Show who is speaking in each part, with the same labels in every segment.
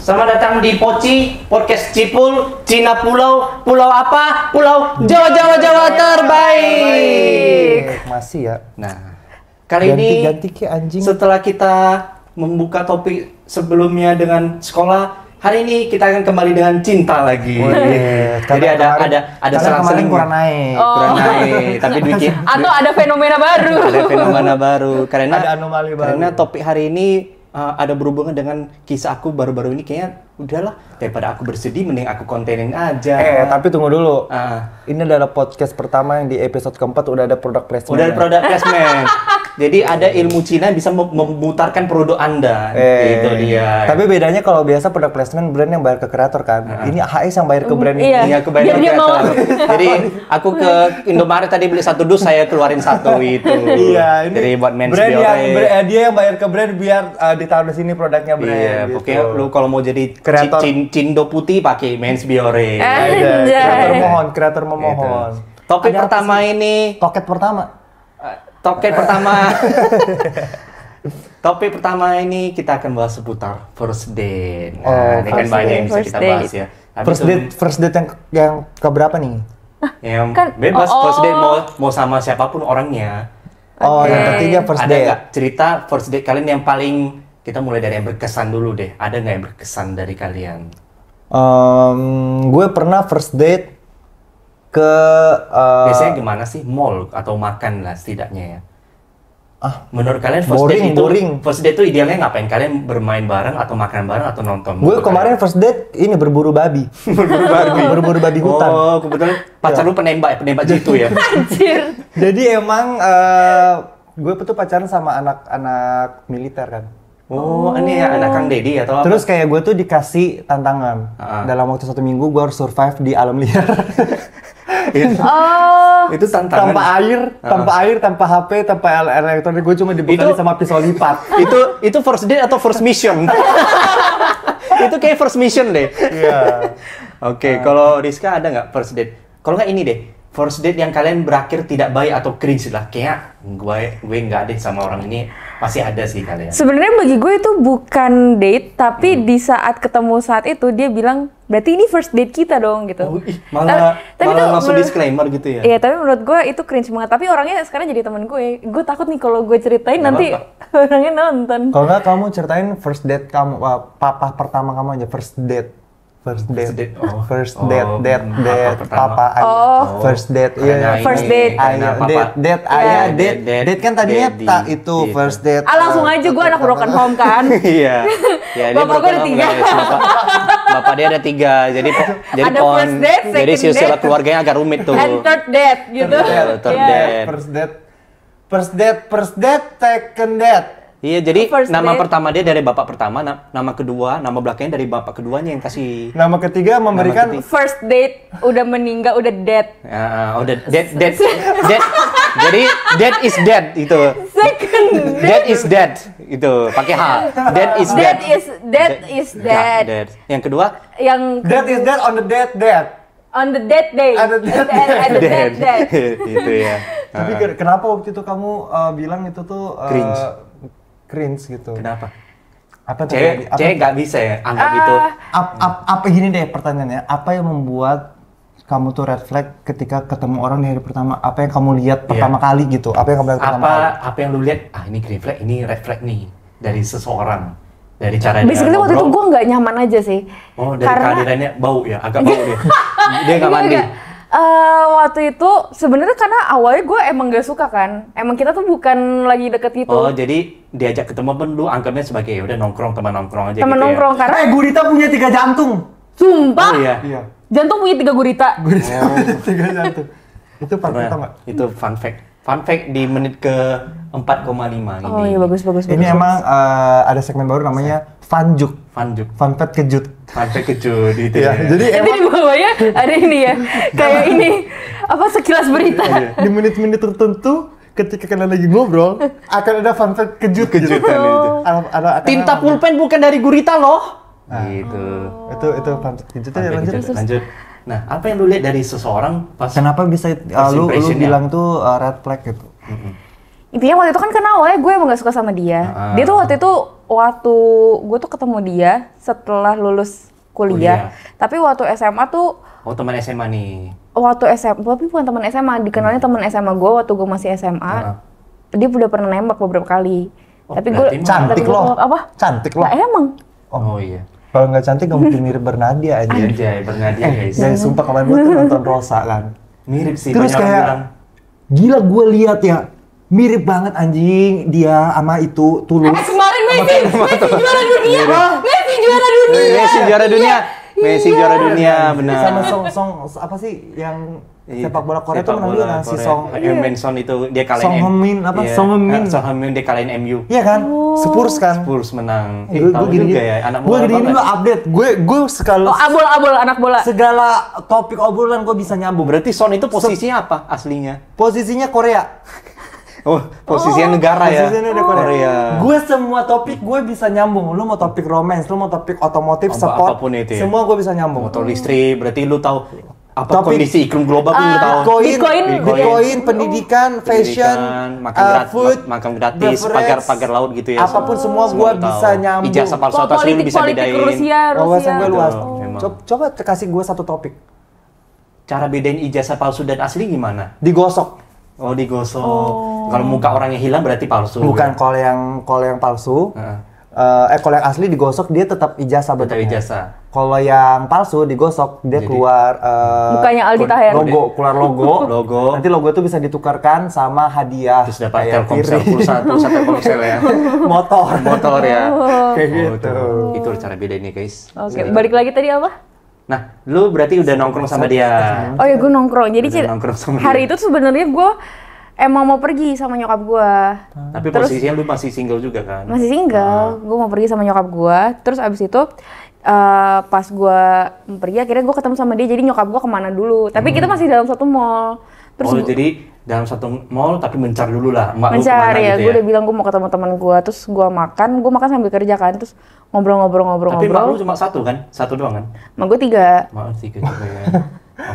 Speaker 1: Selamat datang di Poci Podcast Cipul, Cina Pulau. Pulau apa? Pulau Jawa terbaik.
Speaker 2: Masih ya.
Speaker 1: Nah, kali ini
Speaker 2: ganti ke anjing.
Speaker 1: Setelah kita membuka topik sebelumnya dengan sekolah, hari ini kita akan kembali dengan cinta lagi. Jadi ada selang-seling
Speaker 2: kurang naik.
Speaker 1: Kurang naik, tapi dikit.
Speaker 3: Atau ada fenomena baru.
Speaker 1: Ada fenomena baru karena
Speaker 2: Ada anomali baru.
Speaker 1: Karena topik hari ini ada berhubungan dengan kisah aku baru-baru ini. Kayaknya udahlah, daripada aku bersedih mending aku kontenin aja.
Speaker 2: Tapi tunggu dulu. Ini adalah podcast pertama yang di episode keempat udah ada product placement.
Speaker 1: Udah ada product placement. Jadi ada ilmu Cina bisa memutarkan produk Anda. Itu dia.
Speaker 2: Tapi bedanya kalau biasa product placement brand yang bayar ke kreator kan. Ini AHS yang bayar ke brand ini.
Speaker 3: Iya.
Speaker 1: Aku bayar ke kreator. Jadi aku ke Indomaret tadi beli 1 dus, saya keluarin 1 itu.
Speaker 2: Iya, ini
Speaker 1: jadi buat Men's
Speaker 2: brand yang
Speaker 1: Biore.
Speaker 2: dia yang bayar ke brand biar ditaruh di sini produknya brand.
Speaker 1: Iya,
Speaker 2: gitu.
Speaker 1: pokoknya lu kalau mau jadi
Speaker 2: Kreator.
Speaker 1: Cindo putih pakai Men's Biore.
Speaker 2: Kreator memohon.
Speaker 1: Gitu. Topik pertama ini
Speaker 2: Toket pertama.
Speaker 1: Topik pertama ini kita akan bahas seputar first date.
Speaker 2: Oh,
Speaker 1: Ini kan banyak yang bisa kita bahas ya.
Speaker 2: First date yang keberapa nih?
Speaker 1: Yang
Speaker 3: Kan-
Speaker 1: bebas first date mau sama siapapun orangnya.
Speaker 2: Yang ketiga first
Speaker 1: Ada
Speaker 2: date.
Speaker 1: nggak cerita first date kalian yang paling, kita mulai dari yang berkesan dulu deh. Ada nggak yang berkesan dari kalian?
Speaker 2: Gue pernah first date ke
Speaker 1: Biasanya gimana sih? Mall atau makan lah setidaknya ya. Menurut kalian
Speaker 2: boring.
Speaker 1: first date itu idealnya ngapain? Kalian bermain bareng atau makan bareng atau nonton?
Speaker 2: Gue kemarin first date ini berburu babi. berburu babi hutan.
Speaker 1: Oh, kebetulan pacar lu penembak jitu ya.
Speaker 3: Anjir.
Speaker 2: Jadi emang gue tuh pacaran sama anak militer kan.
Speaker 1: Oh, ini ya anak Kang Deddy atau apa?
Speaker 2: Terus kayak gue tuh dikasih tantangan dalam waktu 1 minggu gue harus survive di alam liar.
Speaker 1: Itu tantangan.
Speaker 2: tanpa air, tanpa HP, tanpa elektronik, gue cuma dibekali sama pisau lipat.
Speaker 1: itu first date atau first mission? Itu kayak first mission deh.
Speaker 2: Iya.
Speaker 1: Oke, kalau Rizka ada nggak first date? Kalau nggak ini deh, first date yang kalian berakhir tidak baik atau cringe lah. Kayak gue nggak date sama orang ini, pasti ada sih kalian.
Speaker 3: Sebenarnya bagi gue itu bukan date, tapi di saat ketemu saat itu dia bilang, berarti ini first date kita dong gitu.
Speaker 1: Malah
Speaker 3: itu
Speaker 1: langsung
Speaker 3: menurut-
Speaker 1: disclaimer gitu ya.
Speaker 3: Iya, tapi menurut gue itu cringe banget. Tapi orangnya sekarang jadi teman gue. Gue takut nih kalau gue ceritain
Speaker 1: Nggak
Speaker 3: nanti orangnya nonton.
Speaker 2: Kalau nggak kamu ceritain first date kamu, papa pertama kamu aja first date. First date.
Speaker 1: pertama.
Speaker 2: Papa ayah. First date, iya.
Speaker 3: First date.
Speaker 2: Ayah, date, ayah, date kan tadinya tak itu
Speaker 1: gitu.
Speaker 2: first date.
Speaker 3: Langsung aja gue anak broken home kan.
Speaker 1: Iya. Ya, dia
Speaker 3: Bapak gue ada
Speaker 1: broken
Speaker 3: 3.
Speaker 1: home, guys. Bapak dia ada 3. Jadi
Speaker 3: Ada first date,
Speaker 1: jadi
Speaker 3: second
Speaker 1: silsilah
Speaker 3: date.
Speaker 1: keluarganya agak rumit tuh.
Speaker 3: And third date gitu.
Speaker 1: Third
Speaker 3: Iya.
Speaker 1: date.
Speaker 2: First date, second date.
Speaker 1: Iya, jadi
Speaker 3: First
Speaker 1: nama
Speaker 3: date.
Speaker 1: pertama dia dari bapak pertama, nama kedua, nama belakangnya dari bapak keduanya yang kasih.
Speaker 2: Nama ketiga memberikan
Speaker 3: First date udah meninggal, udah dead.
Speaker 1: Udah dead. Jadi dead is dead itu.
Speaker 3: Second
Speaker 1: Dead is dead itu pakai H. Dead is dead.
Speaker 3: dead is dead.
Speaker 1: Dead. Yang kedua
Speaker 3: Yang
Speaker 2: dead is dead on the dead.
Speaker 3: on the dead day.
Speaker 2: On the dead
Speaker 3: At the dead day.
Speaker 1: Itu ya.
Speaker 2: Tapi kenapa waktu itu kamu bilang itu tuh cringe gitu?
Speaker 1: Kenapa?
Speaker 2: Apa
Speaker 1: Cewek nggak bisa ya anggap itu.
Speaker 2: Apa gini deh pertanyaannya? Apa yang membuat kamu tuh red flag ketika ketemu orang di hari pertama? Apa yang kamu lihat pertama kali gitu? Apa yang kamu lihat pertama kali?
Speaker 1: Apa yang lu lihat? Ini green flag, ini red flag nih dari seseorang. Dari cara dia
Speaker 3: Basically waktu itu
Speaker 1: ngobrol.
Speaker 3: gue nggak nyaman aja sih.
Speaker 1: Oh, dari kehadirannya bau ya, agak bau dia. Dia nggak mandi.
Speaker 3: Waktu itu sebenarnya karena awalnya gue emang gak suka kan. Emang kita tuh bukan lagi deket gitu.
Speaker 1: Oh, jadi diajak ketemu pun lu anggapnya sebagai ya udah nongkrong, teman nongkrong aja
Speaker 3: Temen
Speaker 1: gitu
Speaker 3: nongkrong
Speaker 1: ya.
Speaker 3: karena
Speaker 2: Gurita punya 3 jantung.
Speaker 3: sumpah
Speaker 1: Oh iya.
Speaker 2: Iya.
Speaker 3: jantung punya 3 gurita.
Speaker 2: Gurita punya 3 jantung. Itu fakta nggak?
Speaker 1: Itu fun fact. Fun fact di menit ke 4,5 ini.
Speaker 3: Oh iya bagus.
Speaker 2: Ini emang ada segmen baru namanya Funjuk. Fun fact kejut.
Speaker 1: Fun fact kejut itu
Speaker 2: Iya,
Speaker 1: ya.
Speaker 2: jadi
Speaker 3: Nanti di bawahnya ada ini ya, kayak ini apa sekilas berita.
Speaker 2: di menit-menit tertentu ketika kalian lagi ngobrol akan ada fun fact kejutan
Speaker 1: Kejutan itu.
Speaker 2: Akan
Speaker 1: Tinta pulpen bukan dari gurita loh. Gitu.
Speaker 2: Itu fun fact kejutan ya,
Speaker 1: Lanjut. Nah, apa yang lu lihat dari seseorang pas
Speaker 2: Kenapa bisa
Speaker 1: First
Speaker 2: lu
Speaker 1: impression-nya.
Speaker 2: bilang tuh red flag gitu?
Speaker 3: Intinya waktu itu kan karena awalnya gue emang gak suka sama dia. Dia tuh waktu gue tuh ketemu dia setelah lulus kuliah. Tapi waktu SMA tuh
Speaker 1: teman SMA nih.
Speaker 3: Waktu SMA, tapi bukan teman SMA, dikenalnya teman SMA gue waktu gue masih SMA. Dia udah pernah nembak beberapa kali. Tapi gue
Speaker 2: cantik loh.
Speaker 3: Apa?
Speaker 2: Cantik loh.
Speaker 3: Nah, emang.
Speaker 1: Oh iya.
Speaker 2: Kalau nggak cantik nggak mungkin mirip Bernadia aja.
Speaker 1: Anjay, Bernadia guys.
Speaker 2: Jadi sumpah kemarin gue tuh nonton Rosa kan.
Speaker 1: Mirip sih.
Speaker 2: Terus kayak gila gue lihat ya. Mirip banget anjing dia sama itu Tulus.
Speaker 3: Kemarin Messi juara dunia.
Speaker 1: Messi juara dunia. Messi juara dunia, benar.
Speaker 2: Sama Song apa sih yang sepak bola Korea tuh menang juga si Song.
Speaker 1: Son itu dia kalahin
Speaker 2: Song Heung-min apa? Song Heung-min.
Speaker 1: Song Heung-min dia kalahin MU.
Speaker 2: Iya kan? Spurs kan?
Speaker 1: Spurs menang.
Speaker 2: Gue gini
Speaker 1: juga ya anak bola.
Speaker 2: Gue gini gue update. Gue sekali
Speaker 3: abol anak bola.
Speaker 2: Segala topik obrolan gue bisa nyambung.
Speaker 1: Berarti Son itu posisinya apa aslinya?
Speaker 2: Posisinya Korea.
Speaker 1: Posisinya negara ya.
Speaker 2: Posisinya Korea. Gue semua topik gue bisa nyambung. Lu mau topik romance, lu mau topik otomotif, sport,
Speaker 1: apapun itu ya.
Speaker 2: Semua gue bisa nyambung.
Speaker 1: Motor listrik, berarti lu tahu apa kondisi iklim global lu tahu.
Speaker 2: Bitcoin, pendidikan, fashion, food,
Speaker 1: makan gratis, pagar laut gitu ya.
Speaker 2: Apapun semua gue bisa nyambung.
Speaker 1: Ijazah palsu atau asli lu bisa bedain.
Speaker 2: Wawasan gue luas. Coba kasih gue satu topik.
Speaker 1: Cara bedain ijazah palsu dan asli gimana?
Speaker 2: Digosok.
Speaker 1: Oh, digosok. Kalau muka orangnya hilang berarti palsu.
Speaker 2: Bukan kalau yang palsu. Kalau yang asli digosok dia tetap ijazah bentuknya.
Speaker 1: Tetap ijazah.
Speaker 2: Kalau yang palsu digosok dia keluar
Speaker 3: mukanya Aldi Taher.
Speaker 2: Keluar logo.
Speaker 1: Logo.
Speaker 2: Nanti logo itu bisa ditukarkan sama hadiah.
Speaker 1: Terus dapat Telkomsel pulsa Telkomsel ya. Motor ya.
Speaker 2: Kayak gitu.
Speaker 1: Itu cara bedainnya, guys.
Speaker 3: Oke, balik lagi tadi apa?
Speaker 1: Nah, lu berarti udah nongkrong sama dia.
Speaker 3: Oh ya, gue nongkrong. Jadi hari itu sebenarnya gue emang mau pergi sama nyokap gue.
Speaker 1: Tapi posisinya lu masih single juga kan?
Speaker 3: Masih single. Gue mau pergi sama nyokap gue. Terus abis itu pas gue pergi, akhirnya gue ketemu sama dia. Jadi nyokap gue kemana dulu. Tapi kita masih dalam satu mall. Terus
Speaker 1: jadi dalam satu mall tapi mencar dulu lah.
Speaker 3: Mencar ya. Gue udah bilang gue mau ketemu teman gue. Terus gue makan sambil kerja kan. Terus ngobrol-ngobrol.
Speaker 1: Tapi mak lu cuma satu kan? Satu doang kan?
Speaker 3: Mak gue 3.
Speaker 1: Mak 3 juga ya.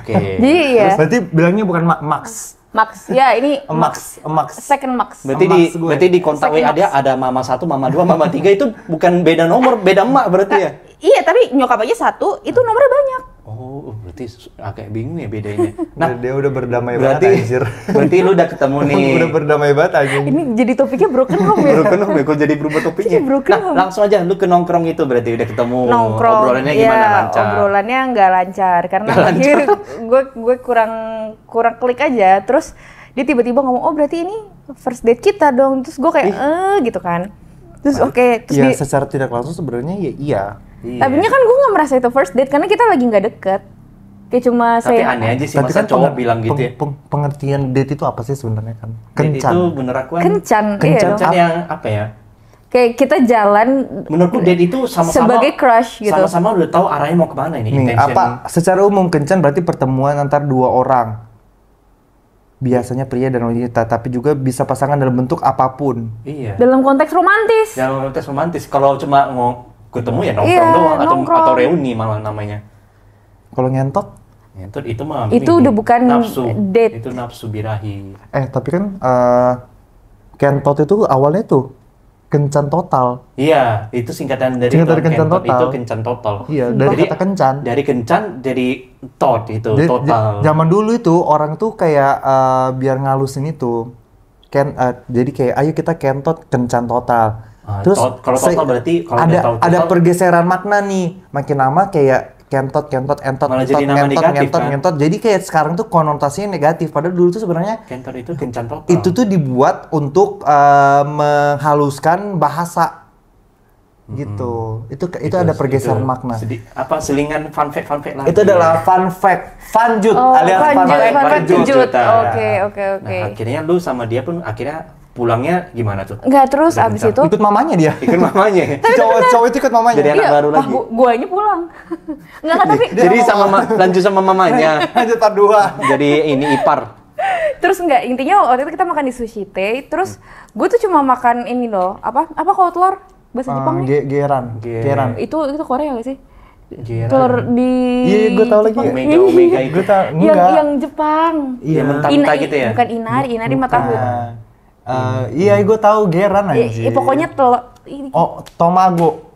Speaker 1: Oke.
Speaker 3: Jadi ya.
Speaker 2: Berarti bilangnya bukan Max.
Speaker 3: Max, ya ini
Speaker 2: Max.
Speaker 3: Second Max.
Speaker 1: Berarti di kontak WA dia ada mama 1, mama 2, mama 3 itu bukan beda nomor, beda emak berarti ya?
Speaker 3: Iya, tapi nyokap aja 1, itu nomornya banyak.
Speaker 1: Oh, berarti agak bingung ya bedainnya.
Speaker 2: Nah, dia udah berdamai banget anjir.
Speaker 1: Berarti lu udah ketemu nih.
Speaker 2: Udah berdamai banget aja.
Speaker 3: Ini jadi topiknya broken home ya?
Speaker 1: Broken home ya, kok jadi berubah topiknya?
Speaker 3: Nah,
Speaker 1: langsung aja lu ke nongkrong itu berarti udah ketemu.
Speaker 3: Nongkrong,
Speaker 1: obrolannya gimana? Lancar?
Speaker 3: Obrolannya nggak lancar, karena gue kurang klik aja. Terus dia tiba-tiba ngomong, oh berarti ini first date kita dong. Terus gue kayak, gitu kan. Terus oke.
Speaker 2: Iya, secara tidak langsung sebenarnya ya iya.
Speaker 3: Tapi kan gue nggak merasa itu first date karena kita lagi nggak deket. Kayak cuma
Speaker 1: tapi aneh aja sih masa cowok bilang gitu ya.
Speaker 2: Pengertian date itu apa sih sebenarnya kan?
Speaker 1: Kencan. Itu bener aku
Speaker 3: kencan
Speaker 1: yang apa ya?
Speaker 3: Kayak kita jalan.
Speaker 1: Menurutku date itu sama-sama
Speaker 3: sebagai crush gitu.
Speaker 1: Sama-sama udah tahu arahnya mau kemana ini.
Speaker 2: Nih, apa? Secara umum kencan berarti pertemuan antar 2 orang. Biasanya pria dan wanita, tapi juga bisa pasangan dalam bentuk apapun.
Speaker 3: Iya. Dalam konteks romantis.
Speaker 1: Dalam konteks romantis. Kalau cuma ketemu ya nongkrong doang atau reuni malah namanya.
Speaker 2: Kalau ngentot
Speaker 1: itu mah
Speaker 3: itu udah bukan
Speaker 1: nafsu.
Speaker 3: Date.
Speaker 1: Itu nafsu birahi.
Speaker 2: Tapi kan kentot itu awalnya tuh kencan total.
Speaker 1: Iya, itu singkatan dari
Speaker 2: kencan total.
Speaker 1: Itu kencan total.
Speaker 2: Iya, dari kata kencan.
Speaker 1: Dari kencan jadi tot itu total.
Speaker 2: Zaman dulu itu orang tuh kayak biar ngalusin itu. Jadi kayak ayo kita kentot kencan total. Terus
Speaker 1: kalau total berarti kalau
Speaker 2: ada pergeseran makna nih. Makin lama kayak kentot, entot, ngentot. Jadi kayak sekarang tuh konotasinya negatif. Padahal dulu tuh sebenarnya
Speaker 1: kentot itu kencan total.
Speaker 2: Itu tuh dibuat untuk menghaluskan bahasa. Gitu. Itu ada pergeseran makna.
Speaker 1: Selingan fun fact lagi.
Speaker 2: Itu adalah fun fact. Funjut alias fun fact.
Speaker 3: Oke.
Speaker 1: Nah, akhirnya lu sama dia pun akhirnya pulangnya gimana tuh?
Speaker 3: Enggak, terus abis itu
Speaker 2: ikut mamanya dia.
Speaker 1: Ikut mamanya.
Speaker 2: Cowok itu ikut mamanya.
Speaker 1: Jadi anak baru lagi.
Speaker 3: Guanya pulang. Enggak, tapi
Speaker 1: jadi lanjut sama mamanya.
Speaker 2: Lanjut part 2.
Speaker 1: Jadi ini ipar.
Speaker 3: Terus enggak, intinya waktu itu kita makan di Sushi Tei. Terus gue tuh cuma makan ini loh. Apa kalau telur bahasa Jepang nih?
Speaker 2: Geran.
Speaker 3: Itu Korea gak sih?
Speaker 1: Geran.
Speaker 3: Telur di
Speaker 2: iya, gue tau lagi.
Speaker 1: Omega itu.
Speaker 2: Gue tau.
Speaker 3: Yang Jepang.
Speaker 1: Iya, mentah-mentah gitu ya?
Speaker 3: Bukan inari mah tahu.
Speaker 2: Iya, gue tahu Geran anjir.
Speaker 3: Pokoknya ini.
Speaker 2: Oh, Tamago.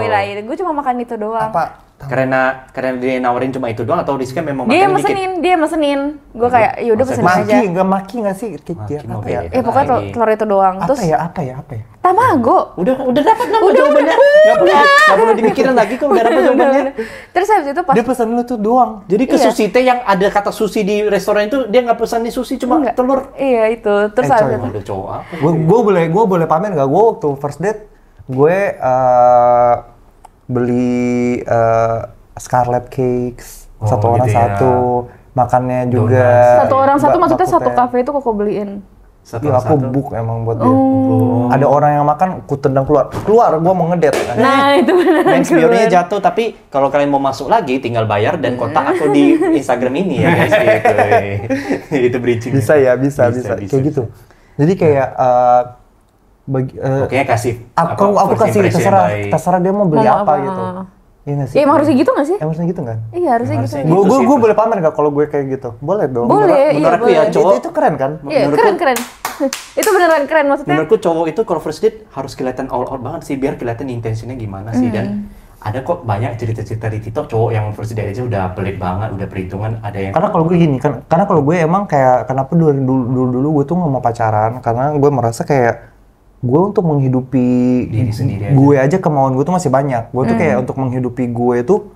Speaker 3: Iya, gue cuma makan itu doang.
Speaker 2: Apa?
Speaker 1: Karena dia nawarin cuma itu doang atau Rizka memang
Speaker 3: Dia
Speaker 1: makan
Speaker 3: mesenin. Gue kayak yaudah pesenin aja.
Speaker 2: Maki nggak sih? Apa ya?
Speaker 3: Pokoknya telur itu doang. Terus
Speaker 2: Apa ya?
Speaker 3: Tamago.
Speaker 1: Udah dapat nama jawabannya. Nggak perlu dimikirin lagi kok, udah dapat jawabannya.
Speaker 3: Terus habis itu pas
Speaker 2: dia pesan lu tuh doang.
Speaker 1: Jadi ke sushi teh yang ada kata sushi di restoran itu dia nggak pesan di sushi cuma telur.
Speaker 3: Iya itu. Terus habis itu
Speaker 1: Ada cowok apa?
Speaker 2: Gue boleh pamer nggak? Gue waktu first date gue beli Scarlet Cakes satu orang
Speaker 1: gitu
Speaker 2: satu, makannya juga
Speaker 3: satu orang satu, maksudnya satu kafe itu kok beliin.
Speaker 2: Iya, aku book emang buat dia. Ada orang yang makan, aku tendang keluar, gua mau ngedet.
Speaker 3: Nah itu benar.
Speaker 1: Main spionnya jatuh, tapi kalau kalian mau masuk lagi tinggal bayar dan kontak aku di Instagram ini ya guys. Gitu. Itu bridging.
Speaker 2: Bisa kayak gitu. Jadi kayak
Speaker 1: pokoknya kasih.
Speaker 2: Aku kasih terserah dia mau beli apa gitu. Iya nggak sih?
Speaker 3: Iya emang harusnya gitu nggak sih?
Speaker 2: Harusnya gitu kan?
Speaker 3: Iya harusnya gitu.
Speaker 2: Gue boleh pamer nggak kalau gue kayak gitu? Boleh dong.
Speaker 3: Boleh, iya
Speaker 1: menurutku ya
Speaker 3: boleh.
Speaker 1: cowok
Speaker 2: Itu keren kan?
Speaker 3: Iya keren. Itu beneran keren maksudnya.
Speaker 1: Menurutku cowok itu kalau first date harus kelihatan all out banget sih, biar kelihatan intensinya gimana sih. Dan ada kok banyak cerita-cerita di TikTok cowok yang first date aja udah pelit banget, udah perhitungan. Ada yang
Speaker 2: karena kalau gue gini kan, karena kalau gue emang kayak kenapa dulu gue tuh nggak mau pacaran, karena gue merasa kayak gue untuk menghidupi
Speaker 1: diri sendiri
Speaker 2: gue aja kemauan gue tuh masih banyak. Gue tuh kayak untuk menghidupi gue tuh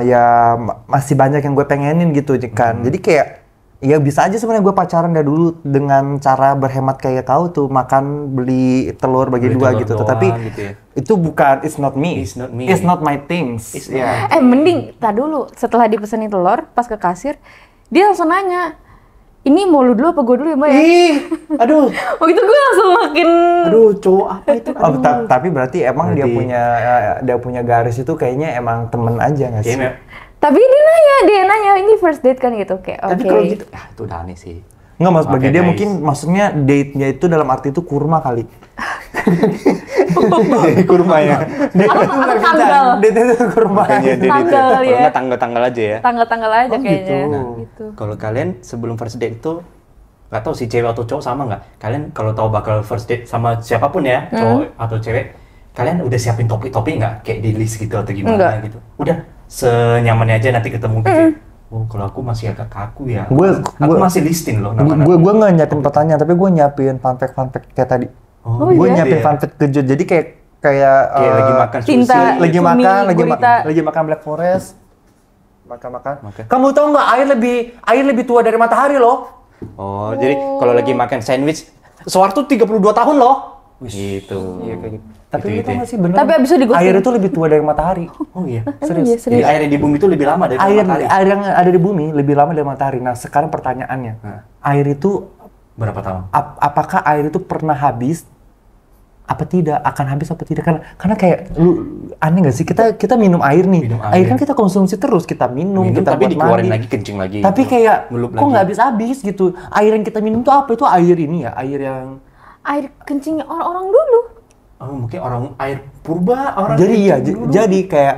Speaker 2: ya masih banyak yang gue pengenin gitu kan. Jadi kayak ya bisa aja sebenarnya gue pacaran dari dulu dengan cara berhemat kayak kau tuh, makan beli telur bagi dua gitu. Tetapi
Speaker 1: gitu ya.
Speaker 2: itu bukan, it's not me. It's not my things. Yeah.
Speaker 3: Mending tak dulu setelah dipesenin telur pas ke kasir dia langsung nanya, ini mau lu dulu apa gue dulu ya mbak ya?
Speaker 1: Ih, aduh.
Speaker 3: Waktu itu gue langsung makin
Speaker 1: Aduh, cowok apa itu?
Speaker 2: Tapi berarti emang dia punya garis itu kayaknya emang temen aja nggak sih?
Speaker 3: tapi dia nanya ini first date kan gitu kayak oke.
Speaker 1: Tapi kalau gitu, itu udah aneh sih.
Speaker 2: Nggak, mas bagi dia mungkin maksudnya date-nya itu dalam arti itu kurma kali.
Speaker 1: Kurma ya.
Speaker 3: Atau tanggal.
Speaker 2: Date itu kurma.
Speaker 3: Tanggal ya.
Speaker 1: Tanggal aja ya.
Speaker 3: Tanggal aja kayaknya.
Speaker 2: Gitu.
Speaker 1: Kalau kalian sebelum first date itu nggak tahu sih cewek atau cowok sama nggak? Kalian kalau tahu bakal first date sama siapapun ya, cowok atau cewek, kalian udah siapin topik-topik nggak? Kayak di list gitu atau gimana gitu? Udah senyamannya aja nanti ketemu gitu. Oh, kalau aku masih agak kaku ya. Aku masih listin loh nama-nama.
Speaker 2: Gue nggak nyiapin pertanyaan, tapi gue nyiapin fun fact kayak tadi. Gue nyiapin fun fact kejut. Jadi kayak
Speaker 1: lagi makan
Speaker 3: cinta,
Speaker 1: sushi.
Speaker 2: lagi makan Black Forest. Makan. Kamu tahu nggak air lebih tua dari matahari loh?
Speaker 1: Oh, jadi kalau lagi makan sandwich, Soeharto 32 tahun loh. Gitu. Iya kayak gitu.
Speaker 2: Tapi itu masih benar.
Speaker 3: Tapi abis itu digosip.
Speaker 2: Air itu lebih tua dari matahari.
Speaker 1: Oh iya.
Speaker 2: Serius.
Speaker 1: Jadi air di bumi itu lebih lama dari matahari.
Speaker 2: Air yang ada di bumi lebih lama dari matahari. Nah, sekarang pertanyaannya, air itu
Speaker 1: berapa tahun?
Speaker 2: Apakah air itu pernah habis? Apa tidak? Akan habis apa tidak? Karena kayak lu aneh nggak sih, kita minum air nih. Air kan kita konsumsi terus, kita minum kita
Speaker 1: tapi
Speaker 2: buat
Speaker 1: dikeluarin
Speaker 2: mandi.
Speaker 1: lagi, kencing lagi.
Speaker 2: Tapi kayak
Speaker 1: ngelup
Speaker 2: kok nggak habis-habis gitu. Air yang kita minum tuh apa? Itu air ini ya, air yang
Speaker 3: air kencingnya orang-orang dulu.
Speaker 1: Oh, mungkin air purba, orang.
Speaker 2: Jadi iya, jadi kayak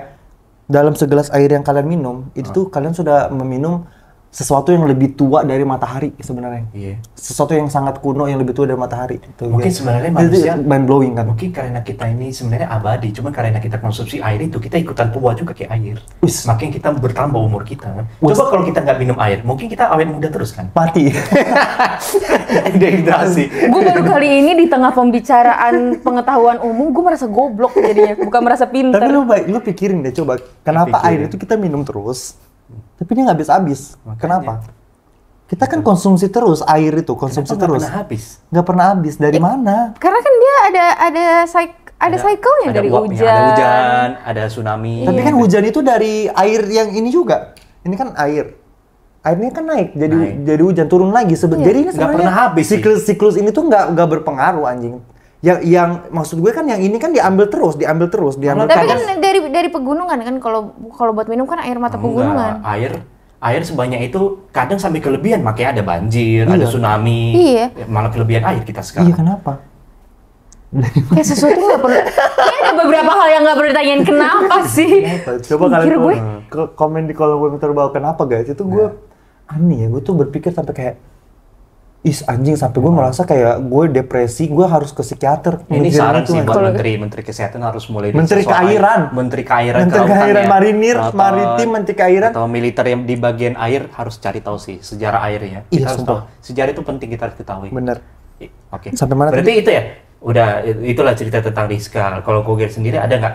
Speaker 2: dalam segelas air yang kalian minum, itu tuh kalian sudah meminum sesuatu yang lebih tua dari matahari sebenarnya.
Speaker 1: Iya.
Speaker 2: Sesuatu yang sangat kuno yang lebih tua dari matahari. Itu
Speaker 1: mungkin sebenarnya manusia
Speaker 2: mind blowing kan.
Speaker 1: Mungkin karena kita ini sebenarnya abadi, cuma karena kita konsumsi air itu kita ikutan tua juga kayak air. Makin kita bertambah umur kita. Coba kalau kita nggak minum air, mungkin kita awet muda terus kan?
Speaker 2: Mati.
Speaker 1: Dehidrasi.
Speaker 3: Gue baru kali ini di tengah pembicaraan pengetahuan umum, gue merasa goblok jadinya, bukan merasa pintar.
Speaker 2: Tapi lu pikirin deh coba, kenapa air itu kita minum terus? Tapi dia nggak habis-habis. Kenapa? Kita kan konsumsi terus air itu, konsumsi terus.
Speaker 1: Nggak pernah habis.
Speaker 2: Nggak pernah habis. Dari mana?
Speaker 3: Karena kan dia ada cycle-nya dari hujan.
Speaker 1: Ada hujan, ada tsunami.
Speaker 2: Tapi kan hujan itu dari air yang ini juga. Ini kan air. Airnya kan naik, jadi hujan turun lagi. Jadi ini
Speaker 1: nggak pernah habis.
Speaker 2: Siklus ini tuh nggak berpengaruh anjing. Yang maksud gue kan yang ini kan diambil terus.
Speaker 3: Tapi kan dari pegunungan kan, kalau buat minum kan air mata pegunungan.
Speaker 1: Air sebanyak itu kadang sampai kelebihan, makanya ada banjir, ada tsunami.
Speaker 3: Iya.
Speaker 1: Malah kelebihan air kita sekarang.
Speaker 2: Iya, kenapa?
Speaker 3: Kayak sesuatu nggak perlu. Kayak ada beberapa hal yang nggak perlu ditanyain kenapa sih.
Speaker 2: Coba kalian komen di kolom komentar bawah kenapa guys. Itu gue aneh ya, gue tuh berpikir sampai kayak anjing sampai gue merasa kayak gue depresi, gue harus ke psikiater.
Speaker 1: Ini
Speaker 2: Mikirin
Speaker 1: saran
Speaker 2: itu,
Speaker 1: sih
Speaker 2: anjing.
Speaker 1: buat Menteri Kesehatan harus mulai dari
Speaker 2: Menteri
Speaker 1: sesuatu.
Speaker 2: Keairan.
Speaker 1: Menteri Keairan,
Speaker 2: Menteri
Speaker 1: Kelautan
Speaker 2: Keairan,
Speaker 1: ya.
Speaker 2: Marinir,
Speaker 1: Atau-
Speaker 2: Maritim, Menteri Keairan.
Speaker 1: Atau militer yang di bagian air harus cari tahu sih sejarah airnya.
Speaker 2: Iya,
Speaker 1: Kita harus
Speaker 2: sumpah.
Speaker 1: tahu. Sejarah itu penting, kita harus ketahui.
Speaker 2: Bener.
Speaker 1: Oke.
Speaker 2: Sampai mana
Speaker 1: Berarti itu ya? Udah, itulah cerita tentang Rizka. Kalau Kogere sendiri ada nggak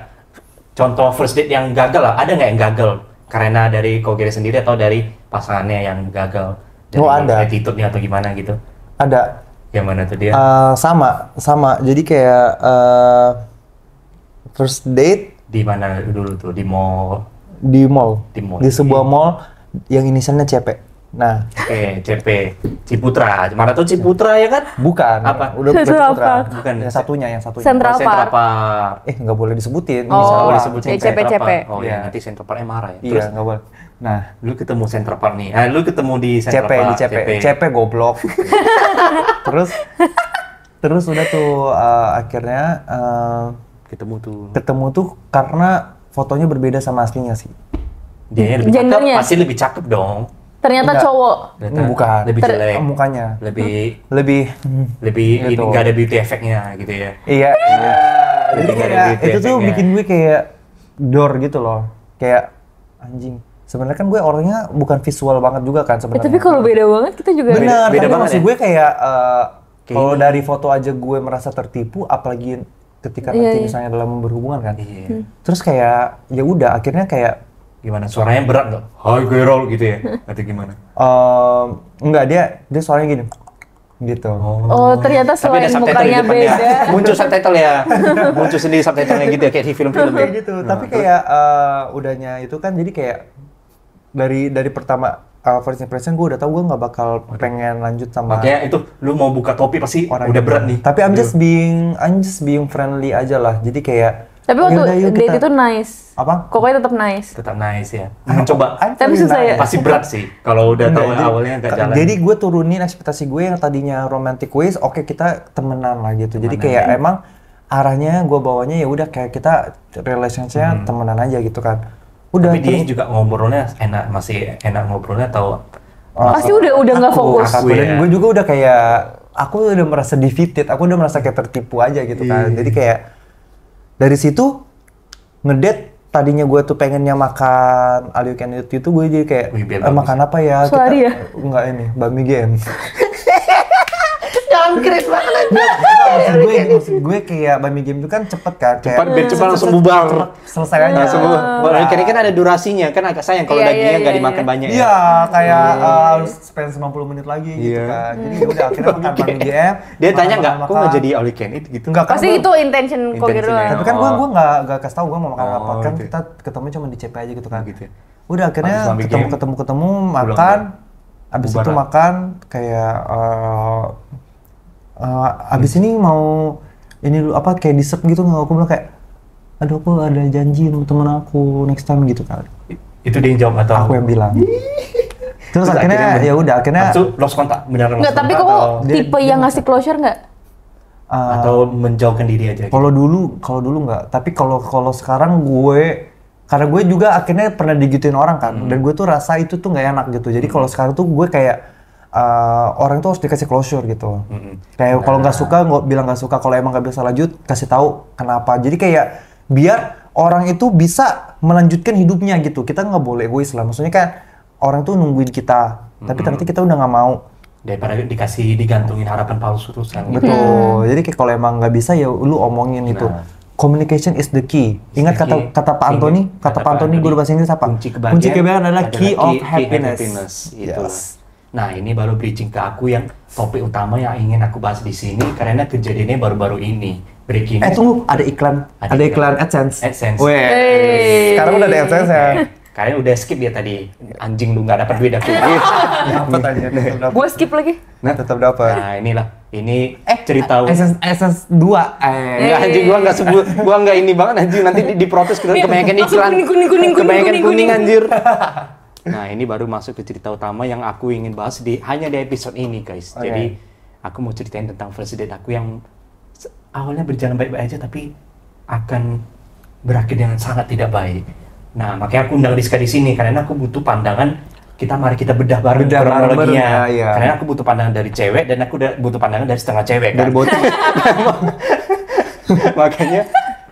Speaker 1: contoh first date yang gagal lah? Ada nggak yang gagal? Karena dari Kogere sendiri atau dari pasangannya yang gagal? Dari
Speaker 2: Oh, ada.
Speaker 1: attitude-nya atau gimana gitu?
Speaker 2: Ada.
Speaker 1: Yang mana tuh dia?
Speaker 2: Sama. Jadi kayak first date
Speaker 1: Di mana dulu tuh? Di mall?
Speaker 2: di mall.
Speaker 1: Di mall.
Speaker 2: Di sebuah mall yang inisialnya CP. Nah,
Speaker 1: Oke, CP Ciputra. Mana tuh Ciputra ya kan?
Speaker 2: bukan.
Speaker 1: Apa?
Speaker 2: Udah bukan
Speaker 3: Central
Speaker 2: Ciputra.
Speaker 3: Park.
Speaker 2: Bukan. Yang satunya.
Speaker 3: Central
Speaker 1: Central
Speaker 3: Park.
Speaker 1: Park.
Speaker 2: Nggak boleh disebutin.
Speaker 3: Oh,
Speaker 2: Inisial
Speaker 1: Boleh
Speaker 2: doang.
Speaker 1: disebutin
Speaker 3: CP.
Speaker 1: Central Park. Oh
Speaker 2: Iya.
Speaker 1: iya, nanti Central Park marah ya.
Speaker 2: Iya,
Speaker 1: Terus
Speaker 2: nggak boleh. Nah,
Speaker 1: lu ketemu Central Park nih. Lu ketemu di Central
Speaker 2: CP
Speaker 1: Park.
Speaker 2: di CP. CP goblok. Terus udah tuh akhirnya
Speaker 1: Ketemu tuh.
Speaker 2: karena fotonya berbeda sama aslinya sih.
Speaker 1: Dia lebih cakep,
Speaker 3: Gendernya?
Speaker 1: pasti lebih cakep dong.
Speaker 3: Ternyata
Speaker 2: Enggak.
Speaker 3: cowok.
Speaker 2: Bukan.
Speaker 1: Lebih jelek.
Speaker 2: Mukanya.
Speaker 1: Lebih
Speaker 2: Lebih
Speaker 1: ini
Speaker 2: gitu.
Speaker 1: nggak ada beauty effect-nya gitu ya.
Speaker 2: Iya. Jadi
Speaker 1: Nggak ada
Speaker 2: kayak
Speaker 1: beauty
Speaker 2: itu tuh
Speaker 1: effect-nya.
Speaker 2: bikin gue kayak door gitu loh. Kayak anjing. Sebenarnya kan gue orangnya bukan visual banget juga kan sebenarnya.
Speaker 3: Tapi kalau beda banget kita juga.
Speaker 2: Bener,
Speaker 1: beda
Speaker 2: tapi
Speaker 1: banget
Speaker 2: maksud
Speaker 1: ya?
Speaker 2: gue kayak kalau
Speaker 1: Kayak-
Speaker 2: dari foto aja gue merasa tertipu, apalagi ketika
Speaker 3: Iya,
Speaker 2: nanti
Speaker 3: iya.
Speaker 2: misalnya dalam berhubungan kan.
Speaker 1: Iya.
Speaker 2: Terus kayak ya udah akhirnya kayak
Speaker 1: Gimana suaranya berat nggak? Hai girl gitu ya? Atau gimana?
Speaker 2: enggak dia soalnya gini. Gitu.
Speaker 3: Oh, ternyata
Speaker 1: Tapi ada
Speaker 3: selain
Speaker 1: subtitle
Speaker 3: mukanya
Speaker 1: di depannya.
Speaker 3: beda.
Speaker 1: Muncul subtitle ya. Muncul sendiri subtitlenya gitu ya kayak di film-film ya.
Speaker 2: Kayak gitu. Tapi kayak udahnya itu kan jadi kayak dari pertama first impression gue udah tahu gue nggak bakal pengen lanjut sama
Speaker 1: Makanya itu lu mau buka topi pasti
Speaker 2: orang
Speaker 1: udah
Speaker 2: itu.
Speaker 1: berat nih.
Speaker 2: Tapi I'm just being friendly aja lah. Jadi kayak
Speaker 3: Tapi
Speaker 2: "Yaudah,
Speaker 3: waktu
Speaker 2: yuk
Speaker 3: date
Speaker 2: kita-"
Speaker 3: itu nice.
Speaker 2: Apa?
Speaker 3: Koknya tetap nice.
Speaker 1: Tetap nice ya. Mencoba.
Speaker 2: I'm
Speaker 3: Tapi
Speaker 2: very
Speaker 3: susah ya.
Speaker 2: nice.
Speaker 1: Pasti berat sih kalau udah tahu
Speaker 2: Enggak, jadi-
Speaker 1: awalnya nggak jalan.
Speaker 2: Jadi gue turunin ekspektasi gue yang tadinya romantic ways, oke kita temenan lah gitu. Jadi kayak emang arahnya gue bawanya ya udah kayak kita relationship temenan aja gitu kan. Udah
Speaker 1: Tapi dia
Speaker 2: terus
Speaker 1: juga ngobrolnya masih enak ngobrolnya atau
Speaker 3: Pasti udah nggak fokus.
Speaker 1: aku ya.
Speaker 2: Dan gue juga udah kayak aku udah merasa defeated, aku udah merasa kayak tertipu aja gitu kan. Jadi kayak dari situ ngedate tadinya gue tuh pengennya makan all you can eat itu gue jadi kayak
Speaker 1: Wih, biar bagus.
Speaker 2: makan apa ya?
Speaker 3: Suari ya?
Speaker 2: Enggak ini, bami gen.
Speaker 1: jangkrik banget.
Speaker 2: maksud gue kayak bami game itu kan cepet kan kayak
Speaker 1: Biar cepat langsung bubar.
Speaker 2: selesai aja.
Speaker 1: Langsung bubar. Karena kan ada durasinya, kan agak sayang kalau
Speaker 3: Iya,
Speaker 1: dagingnya
Speaker 3: iya,
Speaker 1: nggak
Speaker 3: iya,
Speaker 1: dimakan
Speaker 3: iya.
Speaker 1: banyak ya.
Speaker 2: Iya, kayak harus spend 90 menit lagi gitu
Speaker 1: Iya.
Speaker 2: kan. Jadi ya udah akhirnya makan bami game.
Speaker 1: Dia tanya nggak, kok nggak jadi all you can eat gitu?
Speaker 2: Enggak kan
Speaker 3: Pasti
Speaker 2: gua-
Speaker 3: itu intention Koger
Speaker 1: Intentionnya.
Speaker 3: doang.
Speaker 2: Tapi kan gue nggak kasih tahu gue mau makan
Speaker 1: Oh,
Speaker 2: apa kan
Speaker 1: gitu.
Speaker 2: kita ketemu cuma di CP aja gitu kan.
Speaker 1: Gitu ya.
Speaker 2: Udah akhirnya
Speaker 1: Habis Bami game,
Speaker 2: ketemu
Speaker 1: pulang
Speaker 2: makan.
Speaker 1: deh.
Speaker 2: Abis
Speaker 1: Bubaran.
Speaker 2: itu makan kayak abis ini mau ini dulu apa kayak dessert gitu nggak, aku bilang kayak aduh aku ada janji sama temen aku next time gitu kan.
Speaker 1: Itu dia yang jawab atau?
Speaker 2: Aku yang bilang. Terus akhirnya
Speaker 1: akhirnya
Speaker 2: ya udah akhirnya
Speaker 1: Itu lost kontak, beneran lost
Speaker 3: Nggak, tapi
Speaker 1: kontak
Speaker 3: kok
Speaker 1: atau-
Speaker 3: tipe yang ngasih closure nggak?
Speaker 1: atau menjauhkan diri aja gitu?
Speaker 2: kalau dulu nggak, tapi kalau sekarang karena gue juga akhirnya pernah digituin orang kan, dan gue tuh rasa itu tuh nggak enak gitu. Jadi kalau sekarang tuh gue kayak orang tuh harus dikasih closure gitu. Kayak kalau nggak suka nggak bilang nggak suka, kalau emang nggak bisa lanjut kasih tahu kenapa. Jadi kayak biar orang itu bisa melanjutkan hidupnya gitu. Kita nggak boleh egois lah. Maksudnya kan orang tuh nungguin kita, tapi ternyata kita udah nggak mau.
Speaker 1: Daripada digantungin harapan palsu terus kan.
Speaker 2: Betul. Jadi kayak kalau emang nggak bisa ya lu omongin itu. Communication is the key. Ingat
Speaker 1: the key.
Speaker 2: kata Pak Antoni, kata Pak Antoni guru bahasa Inggris apa?
Speaker 1: Kunci kebahagiaan
Speaker 2: adalah key of happiness.
Speaker 1: Gitu.
Speaker 2: Yes.
Speaker 1: Nah, ini baru bridging ke aku yang topik utama yang ingin aku bahas di sini karena kejadiannya baru-baru ini. Breaking news.
Speaker 2: Tunggu, ada iklan.
Speaker 1: Ada
Speaker 2: Ada iklan AdSense.
Speaker 1: AdSense.
Speaker 2: Weh. Sekarang udah ada AdSense ya.
Speaker 1: Kalian udah skip ya tadi. Anjing lu nggak dapat duit aku.
Speaker 2: Dapat aja.
Speaker 3: Gue skip lagi.
Speaker 2: Tetap dapat.
Speaker 1: Nah, inilah. Ini cerita
Speaker 2: AdSense 2.
Speaker 1: Enggak anjing, gua enggak sebut, gua enggak ini banget anjing, nanti diprotes kebanyakan iklan. Kebanyakan kuning anjir. Nah, ini baru masuk ke cerita utama yang aku ingin bahas hanya di episode ini, guys.
Speaker 2: Oke.
Speaker 1: Jadi, aku mau ceritain tentang first date aku yang awalnya berjalan baik-baik aja tapi akan berakhir dengan sangat tidak baik. Nah, makanya aku undang Rizka di sini karena aku butuh pandangan mari kita bedah bareng
Speaker 2: Bedah bareng,
Speaker 1: kronologinya.
Speaker 2: ya.
Speaker 1: Karena aku butuh pandangan dari cewek dan aku butuh pandangan dari setengah cewek kan.
Speaker 2: Dari bocah.
Speaker 1: Makanya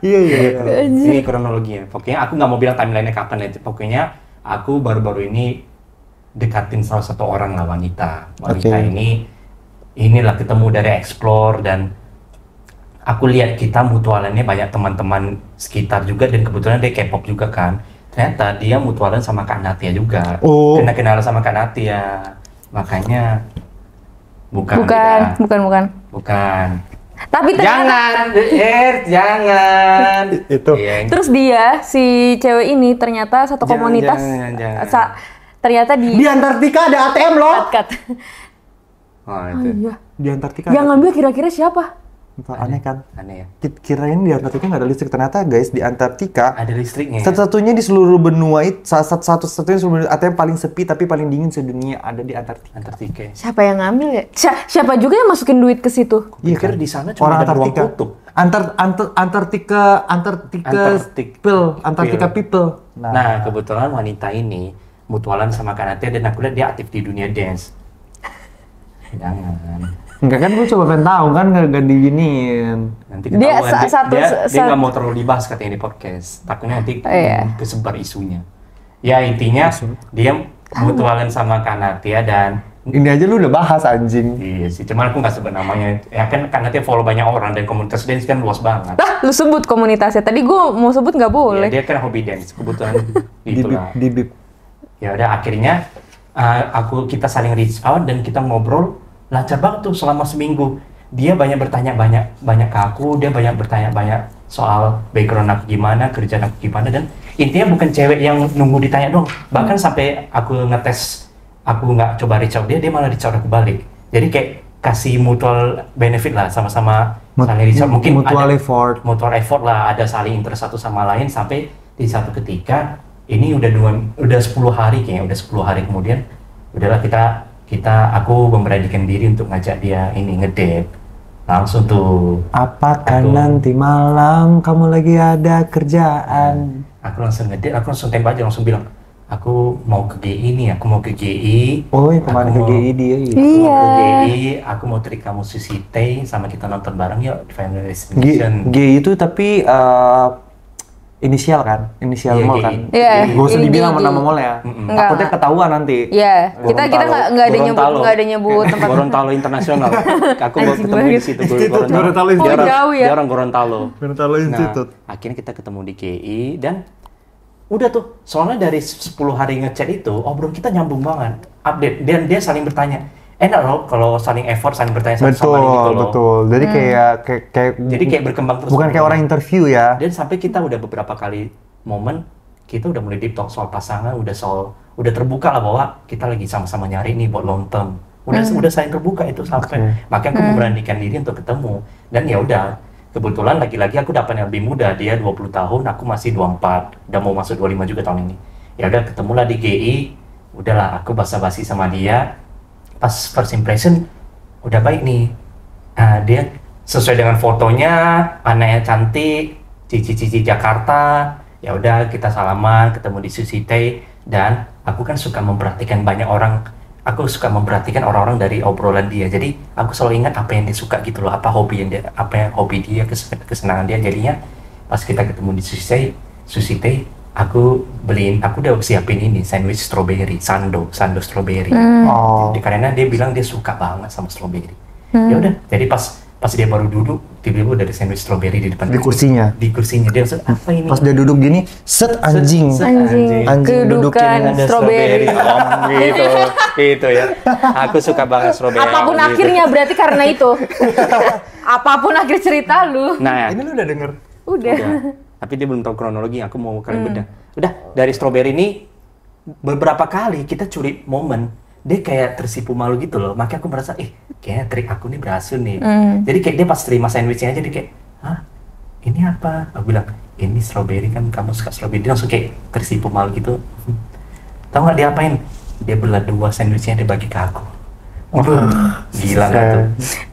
Speaker 2: Iya.
Speaker 1: ini kronologinya. Pokoknya aku nggak mau bilang timeline-nya kapan ya. Pokoknya aku baru-baru ini dekatin salah satu orang lah wanita. Wanita inilah ketemu dari explore dan aku lihat kita mutualannya banyak teman-teman sekitar juga dan kebetulan dia K-pop juga kan. Ternyata dia mutualan sama Kak Natia juga.
Speaker 2: Oh.
Speaker 1: Kenal sama Kak Natia. Makanya bukan.
Speaker 3: Tapi ternyata
Speaker 1: Jangan.
Speaker 2: Itu.
Speaker 1: Iya,
Speaker 3: terus dia si cewek ini ternyata satu
Speaker 1: Jangan,
Speaker 3: komunitas
Speaker 1: jangan.
Speaker 3: ternyata di
Speaker 2: Di Antartika ada ATM loh.
Speaker 3: cut.
Speaker 1: Oh, itu.
Speaker 3: Iya.
Speaker 2: Di Antartika.
Speaker 3: Yang ngambil kira-kira siapa?
Speaker 2: Aneh kan?
Speaker 1: Aneh ya.
Speaker 2: Kirain di Antartika nggak ada listrik. Ternyata guys di Antartika
Speaker 1: Ada listriknya. Ya?
Speaker 2: satu-satunya di seluruh benua itu satu-satunya di seluruh benua ATM paling sepi tapi paling dingin sedunia ada di Antartika.
Speaker 1: Antartika.
Speaker 3: Siapa yang ngambil ya? Siapa juga yang masukin duit ke situ?
Speaker 2: Iya
Speaker 1: Pikir
Speaker 2: kan?
Speaker 1: di sana cuma
Speaker 2: Orang
Speaker 1: ada ruang
Speaker 2: Antartika.
Speaker 1: kutub.
Speaker 2: Antartika people.
Speaker 1: Nah, kebetulan wanita ini mutualan sama Kak Natia dan aku lihat dia aktif di dunia dance. Jangan.
Speaker 2: Enggak kan, gue coba pengen tahu kan nggak diginiin.
Speaker 1: Nanti
Speaker 3: Dia
Speaker 1: ketahuan dia nggak
Speaker 3: satu-
Speaker 1: mau terlalu dibahas katanya di podcast. Takutnya nanti
Speaker 3: Iya.
Speaker 1: kesebar isunya. Ya intinya dia mutualan sama Kak Natia dan
Speaker 2: Ini aja lu udah bahas anjing.
Speaker 1: iya sih, cuman aku nggak sebut namanya. Ya kan Kak Natia follow banyak orang dan komunitas dance kan luas banget.
Speaker 3: Lu sebut komunitasnya. Tadi gue mau sebut nggak boleh.
Speaker 1: Ya, dia kan hobi dance, kebetulan itulah.
Speaker 2: Di bip.
Speaker 1: Ya udah akhirnya kita saling reach out dan kita ngobrol lancar banget tuh selama seminggu. Dia banyak bertanya banyak ke aku, dia banyak bertanya banyak soal background aku gimana, kerjaan aku gimana, dan intinya bukan cewek yang nunggu ditanya dong. Bahkan sampai aku ngetes, aku nggak coba reach out dia malah reach out aku balik. Jadi kayak kasih mutual benefit lah, sama-sama saling reach out. Mungkin
Speaker 2: mutual
Speaker 1: ada
Speaker 2: effort.
Speaker 1: effort lah, ada saling interest satu sama lain sampai di satu ketika ini udah 10 hari kayaknya, udah 10 hari kemudian udahlah aku memberanikan diri untuk ngajak dia ini ngedate. Langsung tuh
Speaker 2: Apakah nanti malam kamu lagi ada kerjaan?
Speaker 1: aku langsung ngedate, aku langsung tembak aja, langsung bilang aku mau ke GI nih, aku mau ke GI.
Speaker 2: Oh, yang kemarin
Speaker 1: Aku
Speaker 2: ke
Speaker 1: mau-
Speaker 2: GI dia.
Speaker 1: Aku
Speaker 3: Iya.
Speaker 1: mau ke GI, aku mau treat kamu sushi teh sama kita nonton bareng yuk di Final Destination.
Speaker 2: G itu tapi inisial kan? Inisial
Speaker 1: Iya,
Speaker 2: mall
Speaker 1: GI.
Speaker 2: kan?
Speaker 3: Iya.
Speaker 2: Gak usah dibilang
Speaker 3: GI.
Speaker 2: nama mallnya.
Speaker 3: Enggak.
Speaker 2: Takutnya ketahuan nanti.
Speaker 3: Iya, kita nggak ada nyebut
Speaker 1: Gorontalo.
Speaker 3: tempat.
Speaker 1: Gorontalo Internasional. Aku mau
Speaker 3: Anjing
Speaker 1: ketemu di
Speaker 3: banget.
Speaker 1: situ
Speaker 2: Gorontalo
Speaker 1: Dia
Speaker 3: Oh,
Speaker 1: orang-
Speaker 3: jauh ya.
Speaker 1: Dia orang Gorontalo.
Speaker 2: Gorontalo Institute.
Speaker 1: Nah, akhirnya kita ketemu di GI dan udah tuh, soalnya dari 10 hari ngechat itu, obrolan kita nyambung banget, update, dan dia saling bertanya. Enak loh kalau saling effort, saling bertanya satu sama lain gitu loh.
Speaker 2: Betul. Jadi kayak
Speaker 1: Jadi kayak berkembang terus.
Speaker 2: bukan kayak orang interview ya.
Speaker 1: Dan sampai kita udah beberapa kali momen, kita udah mulai deep talk soal pasangan, udah terbuka lah bahwa kita lagi sama-sama nyari nih buat long term. Udah saling terbuka itu sampai. Makanya aku memberanikan diri untuk ketemu. Dan ya udah, kebetulan lagi-lagi aku dapat yang lebih muda, dia 20 tahun, aku masih 24, udah mau masuk 25 juga tahun ini. Ya udah ketemulah di GI, udahlah aku basa-basi sama dia. Pas first impression udah baik nih. Dia sesuai dengan fotonya, anaknya cantik, cici-cici Jakarta. Ya udah kita salaman, ketemu di Sushi Tei, dan aku kan suka memperhatikan banyak orang. Aku suka memperhatikan orang-orang dari obrolan dia. Jadi aku selalu ingat apa yang dia suka gitu loh, apa hobi dia, kesenangan dia. Jadinya pas kita ketemu di Sushi Tei, aku udah siapin ini sandwich strawberry, sando strawberry.
Speaker 2: Oh.
Speaker 1: Karena dia bilang dia suka banget sama strawberry. Ya udah, jadi pas dia baru duduk, tiba-tiba udah ada sandwich strawberry di depan
Speaker 2: Di kursinya.
Speaker 1: Di kursinya dia maksud apa ini?
Speaker 2: Pas dia duduk gini, set anjing.
Speaker 3: Anjing,
Speaker 2: Anjing dudukin
Speaker 3: kedudukan
Speaker 1: Ada
Speaker 3: strawberry.
Speaker 1: gitu, gitu ya. Aku suka banget strawberry.
Speaker 3: Apapun
Speaker 1: gitu.
Speaker 3: akhirnya berarti karena itu. Apapun akhir cerita lu.
Speaker 1: Nah,
Speaker 2: Ini lu udah denger?
Speaker 3: Udah.
Speaker 1: tapi dia belum tahu kronologi. Aku mau kalian bedah. Udah dari strawberry ini beberapa kali kita curi momen. Dia kayak tersipu malu gitu loh. Makanya aku merasa, kayaknya trik aku nih berhasil nih. Jadi kayak dia pas terima sandwichnya aja dia kayak, hah? Ini apa? Aku bilang, ini strawberry kan, kamu suka strawberry. Dia langsung kayak tersipu malu gitu. Tahu nggak dia apain? Dia belah dua sandwichnya, dia bagi ke aku. Gila nggak tuh?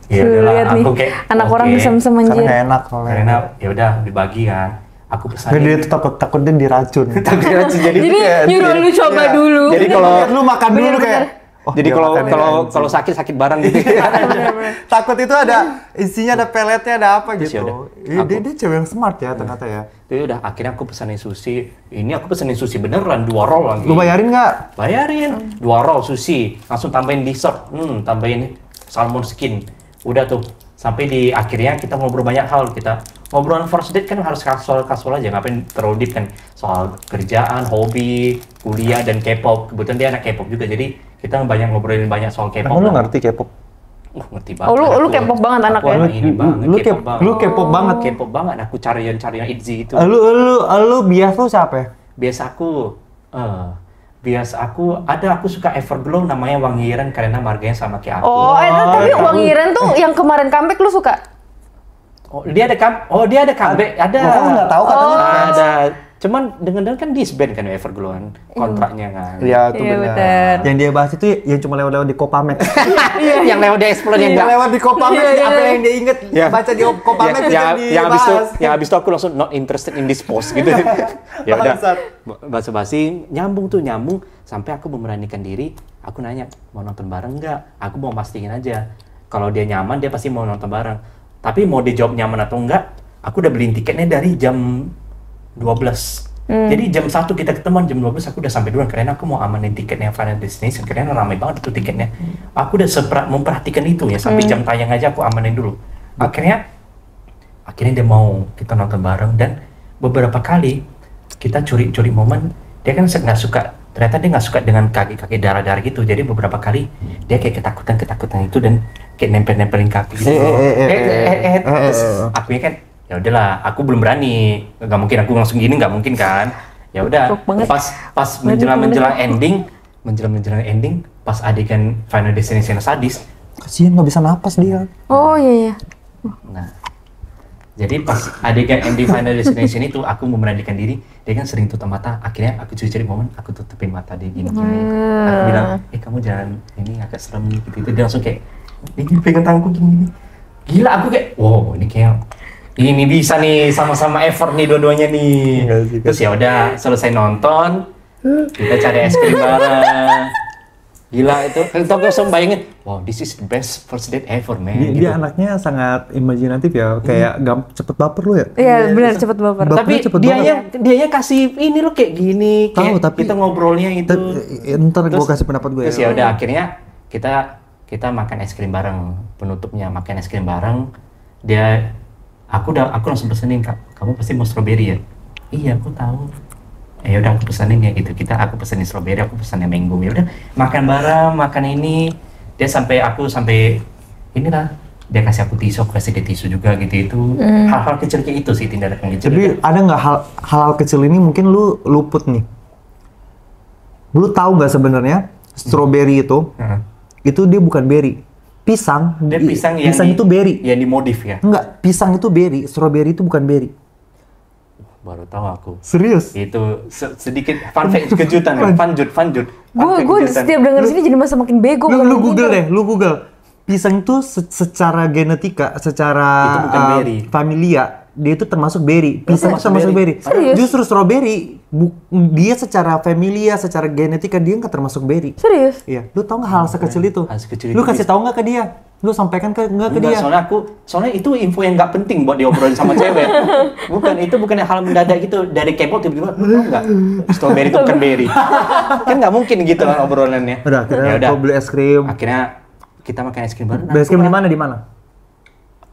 Speaker 1: Ya
Speaker 3: Tuh,
Speaker 1: udahlah,
Speaker 3: lihat nih,
Speaker 1: aku kayak
Speaker 3: anak orang
Speaker 1: oke.
Speaker 3: kesem-sem
Speaker 2: Karena
Speaker 3: anjir.
Speaker 2: gak enak soalnya.
Speaker 1: Karena ya udah dibagi kan. aku
Speaker 2: Nggak,
Speaker 1: pesanin.
Speaker 2: dia tuh takut dia diracun.
Speaker 1: Takut diracun, jadi
Speaker 3: nyuruh lu coba
Speaker 2: Iya.
Speaker 3: dulu.
Speaker 1: Jadi kalau
Speaker 2: lu makan dulu kayak. Oh,
Speaker 1: jadi
Speaker 2: dia
Speaker 1: kalau
Speaker 2: makan
Speaker 1: kalau
Speaker 2: ini,
Speaker 1: kalau sakit bareng gitu.
Speaker 2: takut itu ada isinya, ada peletnya, ada apa
Speaker 1: Terus ya
Speaker 2: gitu.
Speaker 1: udah,
Speaker 2: Dia cewek yang smart ya ternyata ya.
Speaker 1: Jadi udah akhirnya aku pesanin sushi. Ini aku pesanin sushi beneran 2 roll lagi.
Speaker 2: Lu bayarin nggak?
Speaker 1: Bayarin 2 roll sushi, langsung tambahin dessert, tambahin salmon skin. Udah tuh, sampai di akhirnya kita ngobrol banyak hal. Kita ngobrolan first date kan harus kasual aja, ngapain terlalu deep kan, soal kerjaan, hobi, kuliah, dan K-pop. Kebetulan dia anak K-pop juga, jadi kita banyak ngobrolin banyak soal K-pop.
Speaker 2: Emang lu ngerti K-pop?
Speaker 1: Ngerti banget.
Speaker 3: Oh, lu K-pop banget
Speaker 1: Aku
Speaker 3: anaknya.
Speaker 1: anak ini banget,
Speaker 2: Lu
Speaker 1: K-pop banget.
Speaker 2: lu K-pop banget.
Speaker 1: K-pop banget, aku carian ITZY itu.
Speaker 2: Lu bias lu siapa ya?
Speaker 1: Biasa aku aku suka Everglow, namanya Wangiran karena marganya sama kayak aku.
Speaker 3: Oh, tapi Wangiran tuh yang kemarin comeback lu suka?
Speaker 1: Dia ada comeback, ada.
Speaker 2: Gua kan nggak tahu katanya.
Speaker 1: Ada. Cuman dengar kan disband kan Everglow kan kontraknya kan.
Speaker 2: Iya, itu
Speaker 3: Iya,
Speaker 2: benar.
Speaker 3: betul.
Speaker 2: Yang dia bahas itu yang cuma lewat-lewat di Kopamex.
Speaker 1: Yang lewat di Explore yang
Speaker 2: Yang
Speaker 1: enggak.
Speaker 2: lewat di Kopamex, apa yang dia inget baca di Kopamex itu
Speaker 1: yang habis itu aku langsung not interested in this post gitu. Ya udah. Basa-basi nyambung sampai aku memberanikan diri, aku nanya, "Mau nonton bareng nggak?" Aku mau pastiin aja. Kalau dia nyaman, dia pasti mau nonton bareng. Tapi mau dijawab nyaman atau enggak, aku udah beliin tiketnya dari jam 12. Jadi jam 1 kita ketemuan, jam 12 aku udah sampai duluan karena aku mau amanin tiketnya Final Destination karena ramai banget itu tiketnya. Aku udah memperhatikan itu ya, sampai jam tayang aja aku amanin dulu. Akhirnya dia mau kita nonton bareng, dan beberapa kali kita curi momen. Dia kan nggak suka, ternyata dia nggak suka dengan kaki darah gitu. Jadi beberapa kali dia kayak ketakutan itu dan kayak nempelin kaki gitu. Terus akunya kan, ya udahlah, aku belum berani, nggak mungkin aku langsung gini, nggak mungkin kan. Ya udah, pas menjelang ending, pas adegan Final Destination sadis,
Speaker 2: Kasian nggak bisa napas dia.
Speaker 3: Oh iya.
Speaker 1: nah jadi pas adegan ending Final Destination itu aku memberanikan diri. Dia kan sering tutup mata, akhirnya aku curi momen, aku tutupin mata dia gini. Aku bilang, kamu jangan, ini agak serem gitu. Dia langsung kayak ini pegang tanganku gini. Gila, aku kayak, wow, ini bisa nih, sama-sama effort nih dua-duanya nih. Terus ya udah, selesai nonton, kita cari es krim bareng. Gila itu, aku langsung bayangin, wow, this is the best first date ever, man.
Speaker 2: Dia
Speaker 1: gitu.
Speaker 2: anaknya sangat imajinatif ya, kayak cepet baper lu ya.
Speaker 3: Iya, benar cepet baper.
Speaker 1: Tapi
Speaker 2: cepet
Speaker 1: dianya kasih ini lo kayak gini,
Speaker 2: Tahu,
Speaker 1: kayak
Speaker 2: tapi-
Speaker 1: kita ngobrolnya itu.
Speaker 2: Ntar gue kasih pendapat gue
Speaker 1: Terus ya udah, akhirnya kita makan es krim bareng, penutupnya makan es krim bareng. Aku langsung pesenin, kamu pasti mau strawberry ya? Iya, aku tahu. Ya udah, aku pesenin ya gitu. Aku pesenin strawberry, aku pesenin mango. Ya udah, makan bareng, makan ini. Dia sampai inilah, dia kasih aku tisu, aku kasih dia tisu juga gitu. Itu hal-hal kecil kayak itu sih, tindakan kecil.
Speaker 2: Tapi ada nggak hal kecil ini mungkin lu luput nih. Lu tahu nggak sebenarnya strawberry itu dia bukan berry. Pisang itu berry.
Speaker 1: Yang dimodif ya?
Speaker 2: Enggak, pisang itu berry, strawberry itu bukan berry.
Speaker 1: Baru tahu aku.
Speaker 2: Serius?
Speaker 1: Itu sedikit fun fact, kejutan ya, fun jut.
Speaker 3: Gue setiap denger sini jadi masa makin bego.
Speaker 2: Lu Google deh, lu Google. Pisang itu secara genetika, secara
Speaker 1: Itu bukan berry.
Speaker 2: familia, dia itu termasuk berry. Pisang itu termasuk berry.
Speaker 3: Serius?
Speaker 2: Justru strawberry, dia secara familia, secara genetika dia nggak termasuk berry.
Speaker 3: Serius?
Speaker 2: Iya, lu tau nggak hal sekecil itu?
Speaker 1: Hal sekecil
Speaker 2: Lu
Speaker 1: itu
Speaker 2: kasih tahu nggak ke dia? Lu sampaikan nggak ke dia?
Speaker 1: Soalnya itu info yang nggak penting buat diobrolin sama cewek. Bukan hal mendadak gitu dari K-pop tiba-tiba, lu tau nggak? Strawberry itu bukan berry. Kan nggak mungkin gitu kan obrolannya.
Speaker 2: Udah, akhirnya gua beli es krim.
Speaker 1: Akhirnya kita makan es krim bareng.
Speaker 2: Beli es krim di mana? Di mana?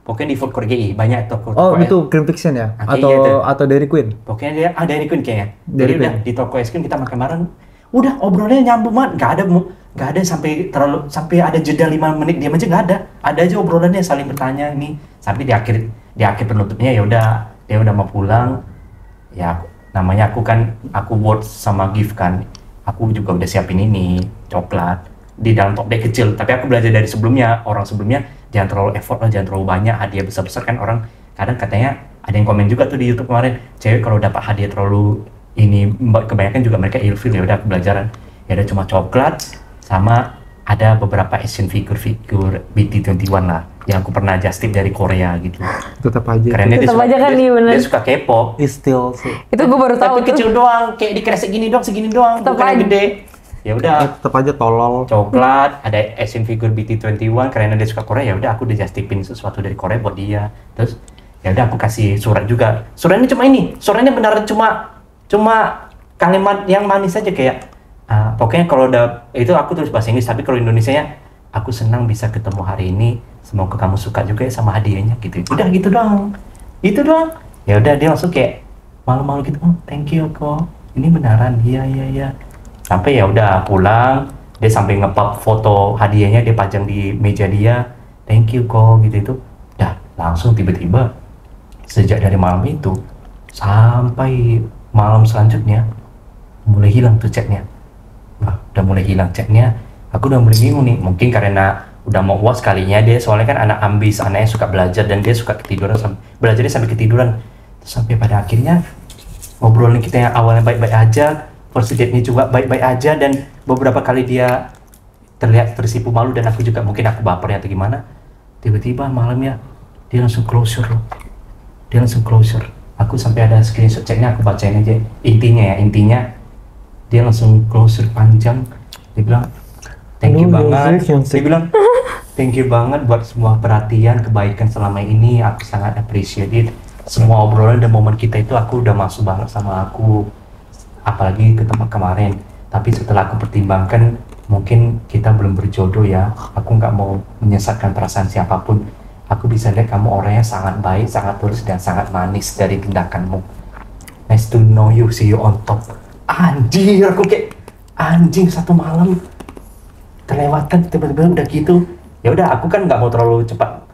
Speaker 1: Pokoknya di Food Court GI banyak toko.
Speaker 2: Oh, itu Cream Fiction ya? Atau Dairy Queen?
Speaker 1: Pokoknya dia Dairy Queen kayaknya.
Speaker 2: Dairy
Speaker 1: Jadi udah di toko es krim kita makan bareng. Udah obrolannya nyambung banget, nggak ada sampai ada jeda 5 menit diam aja, nggak ada. Ada aja obrolannya saling bertanya ini. Sampai di akhir penutupnya ya udah dia udah mau pulang. Ya namanya aku words sama gift kan. Aku juga udah siapin ini coklat di dalam top deck kecil. Tapi aku belajar dari orang sebelumnya jangan terlalu effort lah, jangan terlalu banyak hadiah besar-besar kan. Orang kadang katanya ada yang komen juga tuh di YouTube kemarin, cewek kalau dapat hadiah terlalu ini kebanyakan juga mereka ilfil. Ya udah, pembelajaran ya udah cuma coklat sama ada beberapa action figure BT21 lah. yang aku pernah just tip dari Korea gitu.
Speaker 2: Tetap aja.
Speaker 1: Karena
Speaker 3: Tetap aja kan, iya bener.
Speaker 1: dia suka K-pop.
Speaker 2: It's still sih.
Speaker 3: Itu gue baru tahu
Speaker 1: Tapi kecil doang, kayak dikresek gini doang, segini doang,
Speaker 3: Tetap
Speaker 1: bukan yang
Speaker 3: aja.
Speaker 1: gede. Ya udah,
Speaker 2: Tetap aja tolol.
Speaker 1: coklat, ada action figure BT21 karena dia suka Korea. Ya udah aku udah just tipin sesuatu dari Korea buat dia. Terus ya udah aku kasih surat juga. Suratnya cuma ini. Suratnya beneran cuma kalimat yang manis aja kayak pokoknya kalau udah itu aku tulis bahasa Inggris, tapi kalau Indonesianya aku senang bisa ketemu hari ini. Semoga kamu suka juga ya sama hadiahnya gitu. Udah gitu doang. Itu doang. Ya udah dia langsung kayak malu-malu gitu. Oh, thank you kok. Ini beneran. Iya. Sampai ya udah pulang, dia sampai nge-pop foto hadiahnya, dia pajang di meja dia. Thank you kok gitu itu. Dah, langsung tiba-tiba sejak dari malam itu sampai malam selanjutnya mulai hilang tuh chatnya. Wah, udah mulai hilang chatnya. Aku udah mulai bingung nih. Mungkin karena udah mau UAS kalinya dia, soalnya kan anak ambis, anaknya suka belajar dan dia suka ketiduran, belajarnya sampai ketiduran. Terus sampai pada akhirnya obrolan kita yang awalnya baik-baik aja, first date-nya juga baik-baik aja, dan beberapa kali dia terlihat tersipu malu dan aku juga mungkin aku bapernya atau gimana. Tiba-tiba malamnya dia langsung closure loh. Dia langsung closure. Aku sampai ada screenshot chatnya, aku bacain aja intinya dia langsung closure panjang. Dia bilang thank you banget. Dia bilang thank you banget buat semua perhatian, kebaikan selama ini, aku sangat appreciate it. Semua obrolan dan momen kita itu aku udah masuk banget sama aku, apalagi ke tempat kemarin. Tapi setelah aku pertimbangkan, mungkin kita belum berjodoh ya. Aku nggak mau menyesatkan perasaan siapapun. Aku bisa lihat kamu orangnya sangat baik, sangat tulus, dan sangat manis dari tindakanmu. Nice to know you, see you on top. Anjir, aku kayak anjing, satu malam terlewatkan tiba-tiba udah gitu. Ya udah, aku kan nggak mau terlalu cepat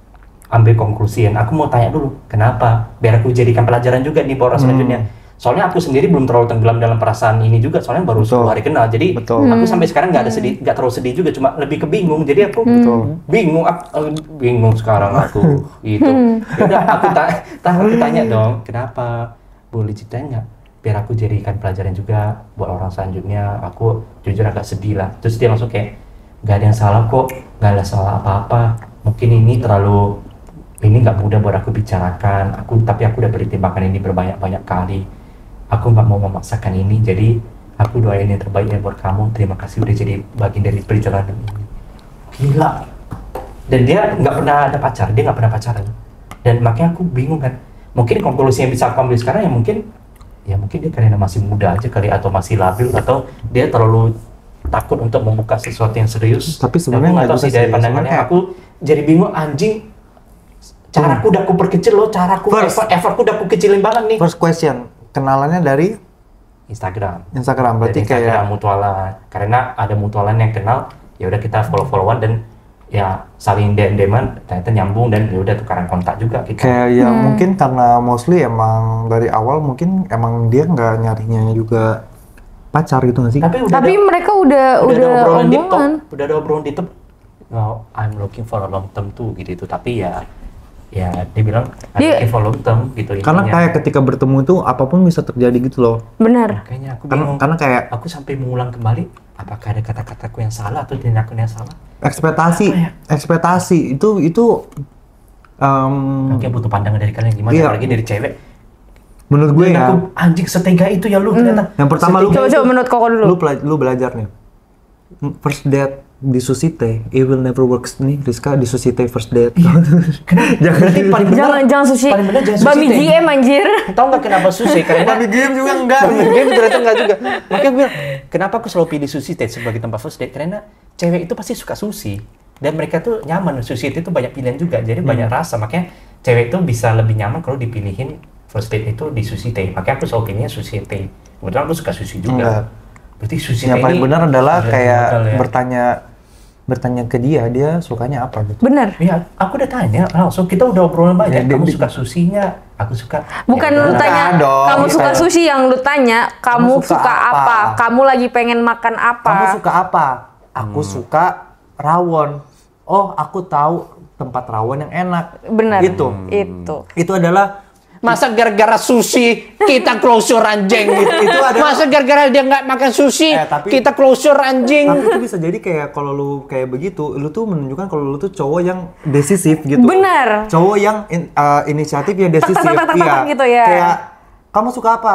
Speaker 1: ambil konklusian. Aku mau tanya dulu kenapa, biar aku jadikan pelajaran juga nih buat orang selanjutnya. Soalnya aku sendiri belum terlalu tenggelam dalam perasaan ini juga, soalnya baru 10 hari kenal. Jadi aku sampai sekarang nggak terlalu sedih juga, cuma lebih ke bingung. Jadi aku bingung, bingung sekarang aku gitu. Ya udah, aku tanya dong, kenapa? Boleh ceritain nggak? Biar aku jadikan pelajaran juga buat orang selanjutnya. Aku jujur agak sedih lah. Terus dia langsung kayak, nggak ada yang salah kok, nggak ada salah apa-apa. Mungkin ini nggak mudah buat aku bicarakan. Tapi aku udah pertimbangkan ini berbanyak-banyak kali. Aku nggak mau memaksakan ini, jadi aku doain yang terbaik ya buat kamu. Terima kasih udah jadi bagian dari perjalanan ini. Gila. Dan dia nggak pernah ada pacar, dia nggak pernah pacaran. Dan makanya aku bingung kan. Mungkin konklusi yang bisa aku ambil sekarang ya mungkin dia karena masih muda aja kali, atau masih labil, atau dia terlalu takut untuk membuka sesuatu yang serius.
Speaker 2: Tapi sebenarnya
Speaker 1: nggak tahu sih dari pandangannya. Aku jadi bingung, anjing. Caraku udah aku perkecil loh, effortku udah aku kecilin banget nih.
Speaker 2: First question, kenalannya dari
Speaker 1: Instagram.
Speaker 2: Berarti
Speaker 1: dari Instagram
Speaker 2: kayak
Speaker 1: mutualan. Karena ada mutualan yang kenal, ya udah kita follow-followan dan ya saling DM-an, ternyata nyambung, dan ya udah tukaran kontak juga kita.
Speaker 2: kayak ya mungkin karena mostly emang dari awal mungkin emang dia nggak nyarinya juga pacar gitu nggak sih?
Speaker 3: Tapi mereka udah
Speaker 1: obrolan di top,
Speaker 3: omongan.
Speaker 1: udah ada obrolan di top. Oh, I'm looking for a long term tuh gitu. Tapi ya dia bilang I'm looking for long term gitu.
Speaker 2: Karena
Speaker 1: intinya.
Speaker 2: kayak ketika bertemu itu apapun bisa terjadi gitu loh.
Speaker 3: Benar.
Speaker 1: Kayaknya aku bingung.
Speaker 2: Karena kayak
Speaker 1: Aku sampai mengulang kembali, apakah ada kata-kataku yang salah atau tindaku yang salah?
Speaker 2: ekspektasi itu
Speaker 1: Mungkin butuh pandangan dari kalian gimana,
Speaker 2: iya.
Speaker 1: apalagi dari cewek.
Speaker 2: menurut gue
Speaker 1: Dan
Speaker 2: ya.
Speaker 1: aku anjing setega itu ya lu ternyata.
Speaker 2: Yang pertama lu
Speaker 3: Coba menurut Koko dulu.
Speaker 2: lu belajar nih. First date di Susite, it will never works nih. Rizka di Susite first date.
Speaker 3: Jangan sushi.
Speaker 1: Paling benar jangan
Speaker 3: Bami
Speaker 1: sushi.
Speaker 3: GM anjir.
Speaker 1: Tahu nggak kenapa sushi? Karena
Speaker 2: game juga enggak.
Speaker 1: game ternyata enggak juga. Makanya gue bilang, kenapa aku selalu pilih sushi date sebagai tempat first date? Karena cewek itu pasti suka sushi. Dan mereka tuh nyaman, sushi itu banyak pilihan juga. Jadi banyak rasa, makanya cewek itu bisa lebih nyaman kalau dipilihin first date itu di sushi teh. Makanya aku selalu pilihnya sushi teh. Kebetulan aku suka sushi juga.
Speaker 2: Enggak.
Speaker 1: Berarti sushi
Speaker 2: Yang
Speaker 1: teh
Speaker 2: paling
Speaker 1: ini
Speaker 2: benar adalah kayak
Speaker 1: ya.
Speaker 2: bertanya ke dia sukanya apa gitu.
Speaker 3: Benar.
Speaker 1: Ya, aku udah tanya langsung, kita udah obrolan banyak.
Speaker 2: Ya,
Speaker 1: Kamu suka sushinya? Aku suka.
Speaker 3: Bukan
Speaker 1: Ya,
Speaker 3: lu
Speaker 1: udah.
Speaker 3: tanya,
Speaker 2: dong,
Speaker 3: kamu suka
Speaker 2: kayak-
Speaker 3: sushi, yang lu tanya, kamu
Speaker 2: suka
Speaker 3: suka
Speaker 2: apa?
Speaker 3: apa? Kamu lagi pengen makan apa?
Speaker 2: Kamu suka apa? Aku suka rawon. Oh, aku tahu tempat rawon yang enak.
Speaker 3: Benar.
Speaker 2: Itu.
Speaker 3: Itu.
Speaker 2: Itu adalah
Speaker 4: Masa gara-gara sushi kita closure anjing gitu. Masa gara-gara dia nggak makan sushi kita closure anjing.
Speaker 2: Tapi itu bisa jadi kayak kalau lu kayak begitu, lu tuh menunjukkan kalau lu tuh cowok yang decisif gitu.
Speaker 3: Bener.
Speaker 2: Cowok yang inisiatif yang decisif.
Speaker 3: Iya. Gitu ya.
Speaker 2: Kayak kamu suka apa?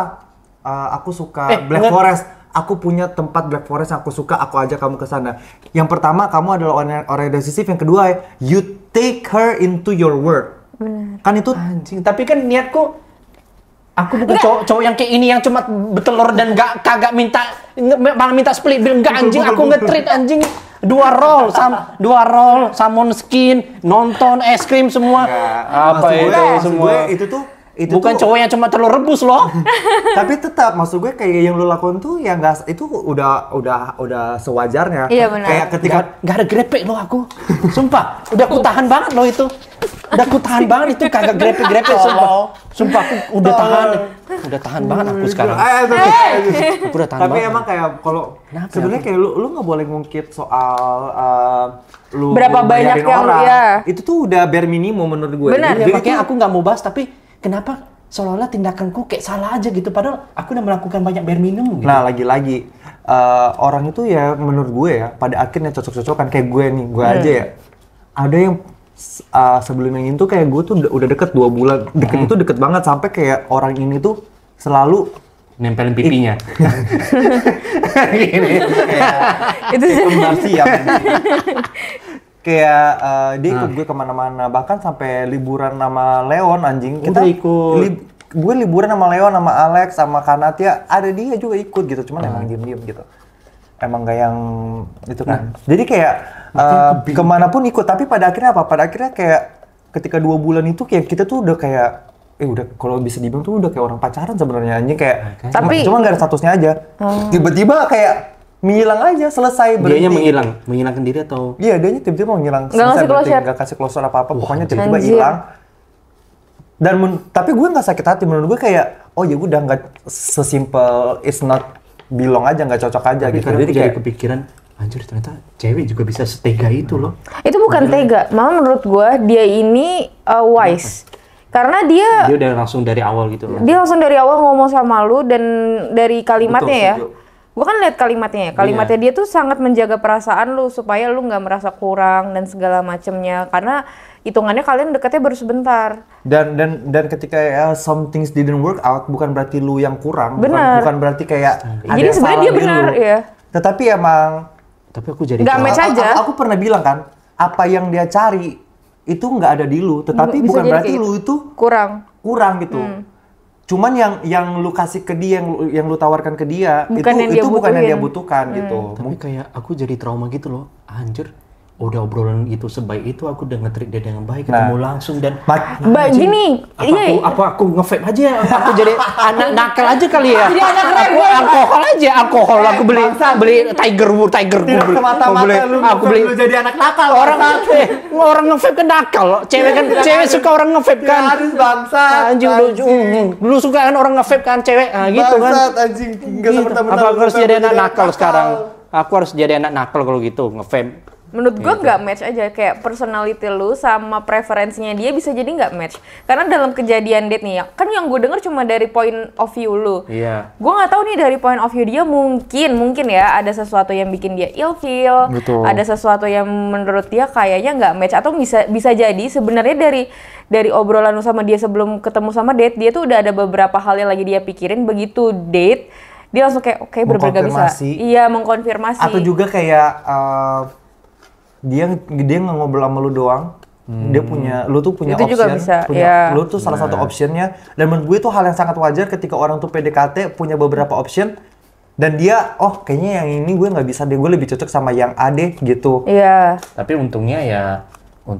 Speaker 2: Aku suka Black Forest. Aku punya tempat Black Forest yang aku suka, aku ajak kamu ke sana. Yang pertama, kamu adalah orang yang decisif. Yang kedua, you take her into your world.
Speaker 3: Bener.
Speaker 2: Kan itu
Speaker 4: Anjing, tapi kan niatku aku bukan cowok yang kayak ini yang cuma betelor dan kagak malah minta split bill. Enggak anjing, aku nge-treat anjing dua roll, salmon skin, nonton es krim semua. Apa itu semua?
Speaker 2: Itu
Speaker 4: bukan
Speaker 2: tuh,
Speaker 4: cowok yang cuma telur rebus loh.
Speaker 2: tapi tetap maksud gue kayak yang lu lakukan tuh ya nggak, itu udah sewajarnya.
Speaker 3: Iya benar.
Speaker 2: Kayak ketika
Speaker 4: nggak ada grepe loh aku, sumpah udah aku tahan banget loh itu, udah aku tahan banget itu kagak grepe sumpah aku udah tahan banget aku sekarang. Aku udah tahan
Speaker 2: tapi
Speaker 4: banget.
Speaker 2: emang kayak kalau sebenarnya kayak lu nggak boleh ngungkit soal lu
Speaker 3: berapa banyak
Speaker 2: bayarin
Speaker 3: yang
Speaker 2: orang.
Speaker 3: ya.
Speaker 2: Itu tuh udah bare minimum menurut gue.
Speaker 3: Benar.
Speaker 4: Ya, makanya aku nggak mau bahas, tapi kenapa seolah-olah tindakanku kayak salah aja gitu, padahal aku udah melakukan banyak bare minimum gitu.
Speaker 2: Nah lagi-lagi orang itu ya menurut gue ya pada akhirnya cocok-cocokan kayak gue nih, gue aja ya. Ada yang sebelum yang itu kayak gue tuh udah deket 2 bulan, deket itu deket banget sampai kayak orang ini tuh selalu
Speaker 4: nempelin pipinya. Gini.
Speaker 3: Itu sih.
Speaker 2: kembar siap. Kayak dia ikut gue kemana-mana, bahkan sampai liburan sama Leon anjing. Kita
Speaker 4: Udah ikut.
Speaker 2: Gue liburan sama Leon, sama Alex, sama Kanatia, ada dia juga ikut gitu, cuman emang diem-diem gitu. Emang gak yang itu kan. Jadi kayak kemanapun ikut, tapi pada akhirnya apa? Pada akhirnya kayak ketika 2 bulan itu kayak kita tuh udah kayak udah kalau bisa dibilang tuh udah kayak orang pacaran sebenarnya anjing kayak.
Speaker 3: Tapi
Speaker 2: cuma gak ada statusnya aja. Tiba-tiba kayak menghilang aja, selesai berhenti.
Speaker 4: Dianya menghilangkan diri atau?
Speaker 2: Iya, dianya tiba-tiba menghilang.
Speaker 3: Nggak ngasih closure.
Speaker 2: Nggak kasih closure apa-apa, pokoknya tiba-tiba
Speaker 3: Anjir.
Speaker 2: hilang. Dan tapi gue nggak sakit hati, menurut gue kayak oh ya udah nggak sesimpel it's not belong aja, nggak cocok aja
Speaker 4: Tapi
Speaker 2: gitu.
Speaker 4: jadi
Speaker 2: Jadi kayak
Speaker 4: kepikiran, anjir ternyata cewek juga bisa setega itu loh.
Speaker 3: itu bukan tega, malah menurut gua dia ini wise. Karena dia
Speaker 4: Dia udah langsung dari awal gitu loh.
Speaker 3: langsung dari awal ngomong sama lu dan dari kalimatnya ya.
Speaker 2: setuju.
Speaker 3: Gue kan lihat kalimatnya ya. Kalimatnya dia tuh sangat menjaga perasaan lu supaya lu nggak merasa kurang dan segala macemnya. Karena hitungannya kalian deketnya baru sebentar.
Speaker 2: dan ketika some things didn't work out, bukan berarti lu yang kurang,
Speaker 3: Benar.
Speaker 2: bukan berarti kayak ada
Speaker 3: Jadi
Speaker 2: yang
Speaker 3: sebenarnya
Speaker 2: salah
Speaker 3: dia
Speaker 2: di
Speaker 3: benar,
Speaker 2: lu.
Speaker 3: ya.
Speaker 2: Tetapi emang
Speaker 4: Tapi aku jadi
Speaker 3: Nggak
Speaker 4: cowok.
Speaker 3: match aja.
Speaker 2: Aku pernah bilang kan, apa yang dia cari itu nggak ada di lu, tetapi
Speaker 3: Bisa
Speaker 2: bukan
Speaker 3: jadi
Speaker 2: berarti
Speaker 3: kayak
Speaker 2: lu itu
Speaker 3: kurang.
Speaker 2: gitu. Cuman yang lu kasih ke dia, yang lu tawarkan ke dia,
Speaker 3: Bukan yang dia
Speaker 2: itu bukan yang dia
Speaker 3: butuhin.
Speaker 2: butuhkan gitu.
Speaker 4: Tapi kayak aku jadi trauma gitu loh. Anjir. Udah obrolan gitu sebaik itu, aku udah nge-treat dia dengan baik, ketemu langsung dan
Speaker 3: Gini,
Speaker 4: aku nge-vape aja, aku jadi anak nakal aja kali ya.
Speaker 3: Jadi anak
Speaker 4: aku alkohol aku beli Tiger Wood. Aku beli
Speaker 2: lu jadi anak nakal.
Speaker 4: orang nge-vape kan nakal loh. Cewek suka orang nge-vape kan.
Speaker 2: Harus bangsa.
Speaker 4: Anjing lu suka kan orang nge-vape kan cewek. Nah, gitu kan.
Speaker 2: Bangsat anjing, enggak
Speaker 4: Gitu.
Speaker 2: semerta-merta.
Speaker 4: Apa aku harus jadi anak nakal sekarang? Aku harus jadi anak nakal kalau gitu nge-vape.
Speaker 3: menurut gue nggak match aja, kayak personality lu sama preferensinya dia bisa jadi nggak match. Karena dalam kejadian date nih, kan yang gue denger cuma dari point of view lu.
Speaker 4: Iya.
Speaker 3: Gue nggak tahu nih dari point of view dia, mungkin ya ada sesuatu yang bikin dia ilfeel,
Speaker 2: Betul.
Speaker 3: ada sesuatu yang menurut dia kayaknya nggak match, atau bisa jadi sebenarnya dari obrolan lu sama dia sebelum ketemu sama date, dia tuh udah ada beberapa hal yang lagi dia pikirin. Begitu date dia langsung kayak oke, berbeda bisa. Iya, mengkonfirmasi.
Speaker 2: Atau juga kayak dia ngobrol sama lu doang. Dia lu tuh punya
Speaker 3: Itu
Speaker 2: option,
Speaker 3: juga bisa, ya.
Speaker 2: lu tuh salah satu optionnya. Dan menurut gue itu hal yang sangat wajar ketika orang tuh PDKT punya beberapa option dan dia kayaknya yang ini gue nggak bisa deh, gue lebih cocok sama yang A deh gitu.
Speaker 3: Iya.
Speaker 4: Tapi untungnya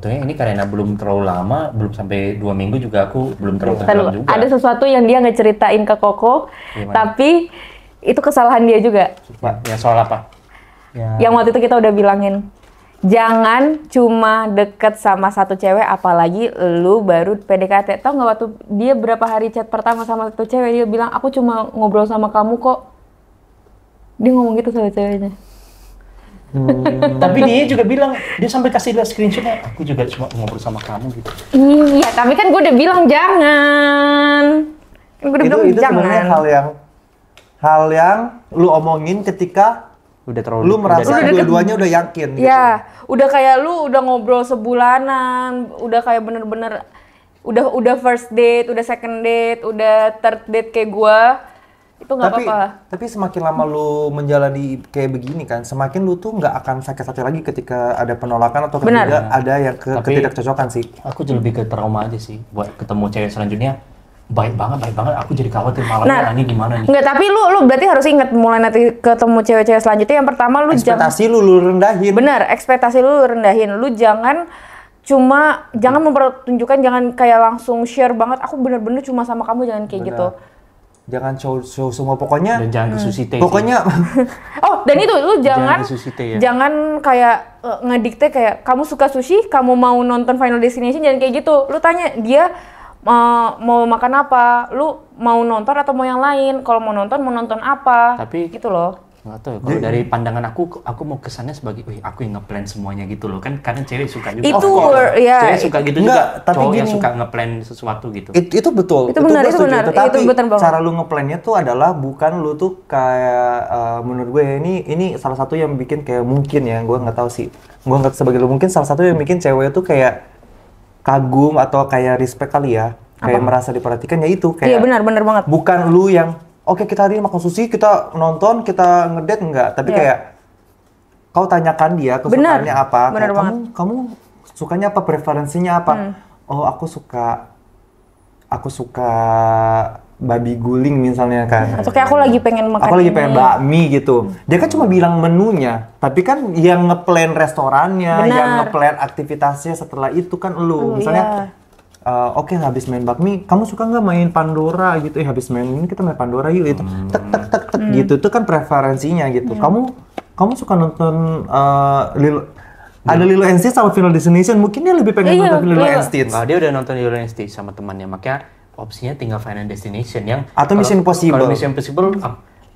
Speaker 4: ini karena belum terlalu lama, belum sampai 2 minggu juga aku belum terlalu tenggelam juga.
Speaker 3: Ada sesuatu yang dia nggak ceritain ke Koko,
Speaker 4: Gimana?
Speaker 3: tapi itu kesalahan dia juga.
Speaker 4: Ya soal apa?
Speaker 3: Yang waktu itu kita udah bilangin, jangan cuma deket sama satu cewek, apalagi lu baru PDKT. Tau nggak waktu dia berapa hari chat pertama sama satu cewek, dia bilang aku cuma ngobrol sama kamu kok. Dia ngomong gitu sama ceweknya.
Speaker 1: Tapi dia juga bilang, dia sampai kasih lihat screenshotnya, aku juga cuma ngobrol sama kamu gitu.
Speaker 3: Iya, tapi kan gue udah bilang jangan. Kan gue udah bilang
Speaker 2: Itu
Speaker 3: jangan.
Speaker 2: sebenarnya hal yang lu omongin ketika
Speaker 1: Udah terlalu
Speaker 2: lu merasa
Speaker 3: udah deket.
Speaker 2: dua-duanya udah yakin gitu.
Speaker 3: Ya, udah kayak lu udah ngobrol sebulanan, udah kayak bener-bener udah first date, udah second date, udah third date kayak gua. Itu nggak apa-apa.
Speaker 2: Tapi semakin lama lu menjalani kayak begini kan, semakin lu tuh nggak akan sakit hati lagi ketika ada penolakan atau
Speaker 3: Benar.
Speaker 2: ketika ada yang
Speaker 1: Tapi-
Speaker 2: ketidakcocokan sih.
Speaker 1: Aku lebih ke trauma aja sih, buat ketemu cewek selanjutnya. Baik banget, aku jadi khawatir malamnya ini gimana nih.
Speaker 3: Enggak, tapi lu berarti harus ingat mulai nanti ketemu cewek-cewek selanjutnya yang pertama lu jangan
Speaker 2: Ekspektasi lu rendahin.
Speaker 3: benar, ekspektasi lu rendahin. Lu jangan mempertunjukkan, jangan kayak langsung share banget aku bener-bener cuma sama kamu, jangan kayak
Speaker 2: Benar.
Speaker 3: gitu.
Speaker 2: Jangan show semua pokoknya.
Speaker 1: Dan jangan ke sushi teh.
Speaker 2: Pokoknya
Speaker 3: Oh, dan itu lu jangan
Speaker 1: ke sushi teh ya.
Speaker 3: jangan kayak ngedikte kayak kamu suka sushi, kamu mau nonton Final Destination, jangan kayak gitu. Lu tanya dia mau makan apa, lu mau nonton atau mau yang lain. Kalau mau nonton apa?
Speaker 1: Tapi-
Speaker 3: gitu loh.
Speaker 1: Nggak tahu ya, kalau dari pandangan aku mau kesannya sebagai, wih aku yang ngeplan semuanya gitu loh. Kan kadang cewek suka juga.
Speaker 3: Itu
Speaker 1: Cewek
Speaker 3: ya.
Speaker 1: suka gitu
Speaker 2: Enggak,
Speaker 1: juga,
Speaker 2: tapi
Speaker 1: cowok yang
Speaker 2: gini.
Speaker 1: suka ngeplan sesuatu gitu.
Speaker 2: itu betul.
Speaker 3: Itu benar,
Speaker 2: gue
Speaker 3: itu
Speaker 2: setuju.
Speaker 3: benar.
Speaker 2: Tetapi
Speaker 3: Itu benar banget.
Speaker 2: cara lu ngeplannya tuh adalah bukan lu tuh kayak menurut gue ini salah satu yang bikin kayak mungkin ya, gue nggak tahu sih. Gue nggak sebagai lu, mungkin salah satu yang bikin cewek tuh kayak kagum atau kayak respect kali ya. Kayak merasa diperhatikan ya itu kayak
Speaker 3: Iya benar banget.
Speaker 2: bukan lu yang oke kita hari ini makan sushi, kita nonton, kita ngedate enggak, tapi
Speaker 3: Iya.
Speaker 2: kayak kau tanyakan dia kesukaannya apa,
Speaker 3: benar
Speaker 2: kayak,
Speaker 3: banget.
Speaker 2: kamu sukanya apa, preferensinya apa? Oh aku suka babi guling misalnya kan.
Speaker 3: Atau kayak aku lagi pengen makan
Speaker 2: Aku lagi
Speaker 3: ini.
Speaker 2: pengen bakmi gitu. Dia kan cuma bilang menunya, tapi kan yang ngeplan restorannya,
Speaker 3: Benar.
Speaker 2: yang ngeplan aktivitasnya setelah itu kan lu. Misalnya oke habis main bakmi, kamu suka nggak main Pandora gitu? Habis main ini kita main Pandora yuk itu. Tek tek tek tek gitu. Itu kan preferensinya gitu. Kamu suka nonton ada Lilo and Stitch sama Final Destination, mungkin dia lebih pengen
Speaker 3: Iya,
Speaker 2: nonton Lilo
Speaker 3: iya.
Speaker 2: and Stitch.
Speaker 1: Nggak, dia udah nonton Lilo and Stitch sama temannya, makanya opsinya tinggal Final Destination yang
Speaker 2: Atau Mission Impossible.
Speaker 1: Kalau Mission Impossible,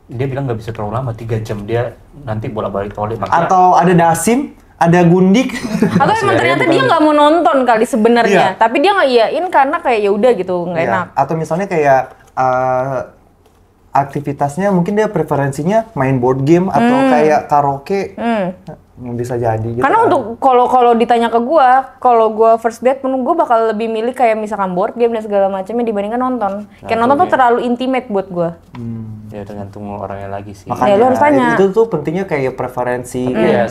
Speaker 1: dia bilang nggak bisa terlalu lama, 3 jam, dia nanti bolak-balik toilet, makanya
Speaker 2: Atau ada Dasim, ada Gundik.
Speaker 3: Atau emang ternyata dia nggak mau nonton kali sebenarnya,
Speaker 2: Iya.
Speaker 3: tapi dia nggak iyain karena kayak ya udah gitu, nggak
Speaker 2: Iya.
Speaker 3: enak.
Speaker 2: Atau misalnya kayak aktivitasnya mungkin dia preferensinya main board game atau kayak karaoke. Bisa jadi gitu.
Speaker 3: Karena
Speaker 2: kan.
Speaker 3: untuk kalau ditanya ke gua, kalau gua first date pun gua bakal lebih milih kayak misalkan board game dan segala macamnya dibandingkan nonton. Kayak nonton tuh terlalu intimate buat gua.
Speaker 1: ya tergantung orangnya lagi sih.
Speaker 3: Ya, lu harus tanya.
Speaker 2: Itu tuh pentingnya kayak preferensi.
Speaker 1: Iya,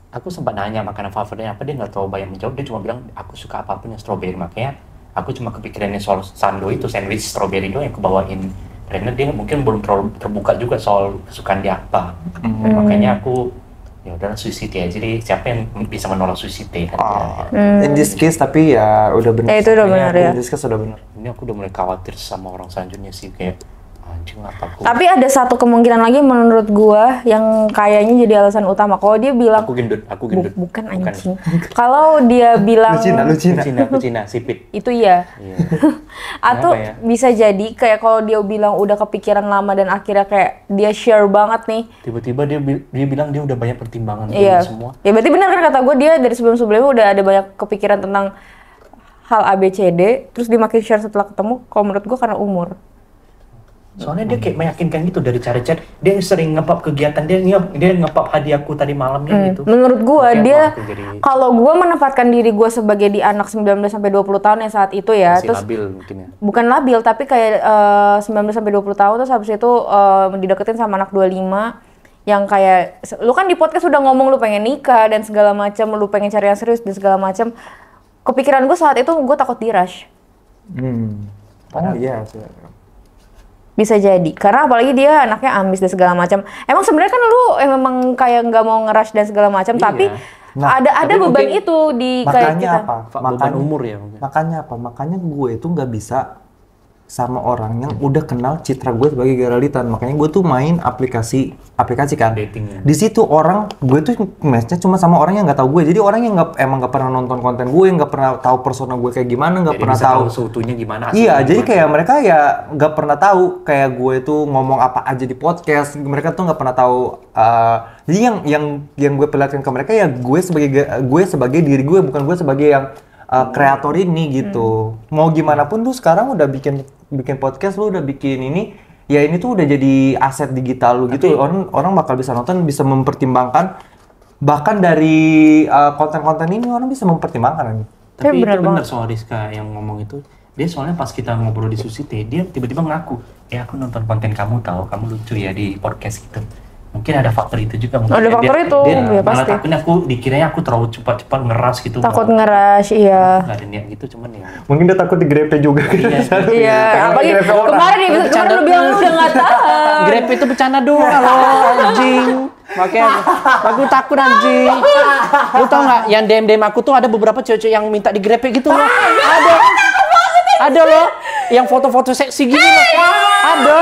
Speaker 1: aku sempat nanya makanan favoritnya apa, dia nggak tahu banyak menjawab, dia cuma bilang aku suka apapun yang strawberry, makanya aku cuma kepikirannya soal sando itu, sandwich strawberry doang yang aku bawain. Karena dia mungkin belum terlalu terbuka juga soal kesukaan dia apa. Makanya aku ya udahlah sushi teh aja deh, siapa yang bisa menolak sushi teh kan.
Speaker 2: In this case tapi ya udah benar.
Speaker 3: Ya, itu udah benar, ya.
Speaker 2: In this case udah benar.
Speaker 1: Ini aku udah mulai khawatir sama orang selanjutnya sih, kayak anjing apa aku.
Speaker 3: Tapi ada satu kemungkinan lagi menurut gua yang kayaknya jadi alasan utama. Kalau dia bilang
Speaker 1: Aku gendut.
Speaker 3: bukan anjing. Kalau dia bilang
Speaker 2: Lu Cina.
Speaker 1: Aku Cina, sipit.
Speaker 3: itu iya.
Speaker 1: Iya.
Speaker 3: Atau
Speaker 1: Kenapa ya?
Speaker 3: bisa jadi kayak kalau dia bilang udah kepikiran lama dan akhirnya kayak dia share banget nih.
Speaker 1: Tiba-tiba dia bilang dia udah banyak pertimbangan
Speaker 3: Iya.
Speaker 1: semua.
Speaker 3: Ya berarti benar kan kata gue, dia dari sebelum-sebelumnya udah ada banyak kepikiran tentang hal ABCD, terus dia makin share setelah ketemu. Kalau menurut gue karena umur.
Speaker 1: Soalnya dia kayak meyakinkan gitu dari cara chat, dia sering ngepap kegiatan dia ngepap hadiahku tadi malamnya gitu.
Speaker 3: Menurut gue
Speaker 1: Makanya
Speaker 3: dia,
Speaker 1: aku jadi-
Speaker 3: kalau gue menempatkan diri gue sebagai di anak 19 sampai 20 tahun yang saat itu ya,
Speaker 1: Masih
Speaker 3: terus
Speaker 1: labil mungkin ya.
Speaker 3: bukan labil tapi kayak 19 sampai 20 tahun terus habis itu dideketin sama anak 25 yang kayak lu kan di podcast udah ngomong lu pengen nikah dan segala macam, lu pengen cari yang serius dan segala macam. Kepikiran gue saat itu gue takut di rush.
Speaker 2: Oh iya.
Speaker 3: Bisa jadi karena apalagi dia anaknya ambis dan segala macam. Emang sebenarnya kan lu memang kayak nggak mau nge-rush dan segala macam,
Speaker 1: Iya.
Speaker 3: tapi
Speaker 2: Nah,
Speaker 3: ada
Speaker 1: tapi
Speaker 3: beban
Speaker 1: mungkin
Speaker 3: itu di kayak
Speaker 2: Makanya
Speaker 3: kita.
Speaker 2: apa?
Speaker 1: Beban umur ya mungkin.
Speaker 2: Makanya apa? Makanya gue itu nggak bisa sama orang yang udah kenal citra gue sebagai Geralditan. Makanya gue tuh main aplikasi kan.
Speaker 1: Dating.
Speaker 2: Di situ gue tuh matchnya cuma sama orang yang nggak tahu gue. Jadi orang yang emang nggak pernah nonton konten gue, nggak pernah tahu persona gue kayak gimana, nggak pernah tahu
Speaker 1: seutuhnya gimana.
Speaker 2: Iya, jadi kayak mereka ya nggak pernah tahu kayak gue tuh ngomong apa aja di podcast. Mereka tuh nggak pernah tahu. Jadi yang gue perlihatkan ke mereka ya gue sebagai diri gue, bukan gue sebagai yang kreator ini gitu. Mau gimana pun tuh sekarang udah bikin podcast, lu udah bikin ini, ya ini tuh udah jadi aset digital lu gitu. Orang bakal bisa nonton, bisa mempertimbangkan, bahkan dari konten-konten ini orang bisa mempertimbangkan.
Speaker 1: Tapi itu benar soal Rizka yang ngomong itu. Dia soalnya pas kita ngobrol di Susite, dia tiba-tiba ngaku, aku nonton konten kamu tahu, kamu lucu ya di podcast gitu. Mungkin ada faktor itu juga. Mungkin
Speaker 3: ada faktor itu,
Speaker 1: dia
Speaker 3: ya
Speaker 1: malah
Speaker 3: pasti.
Speaker 1: takutnya dikiranya aku terlalu cepat-cepat ngeras gitu.
Speaker 3: Takut ngeras, iya.
Speaker 1: Nggak ada niat gitu, cuman ya.
Speaker 2: Mungkin dia takut digrepe juga.
Speaker 3: Iya, apalagi kemarin di episode kemarin lu bilang lu udah nggak tahan.
Speaker 4: Grab itu bercanda doang loh, anjing. Makanya aku takut anjing. Lu tau nggak? Yang DM aku tuh ada beberapa cewek yang minta di Grab gitu loh. Ada loh. Yang foto-foto seksi gini loh. Ada.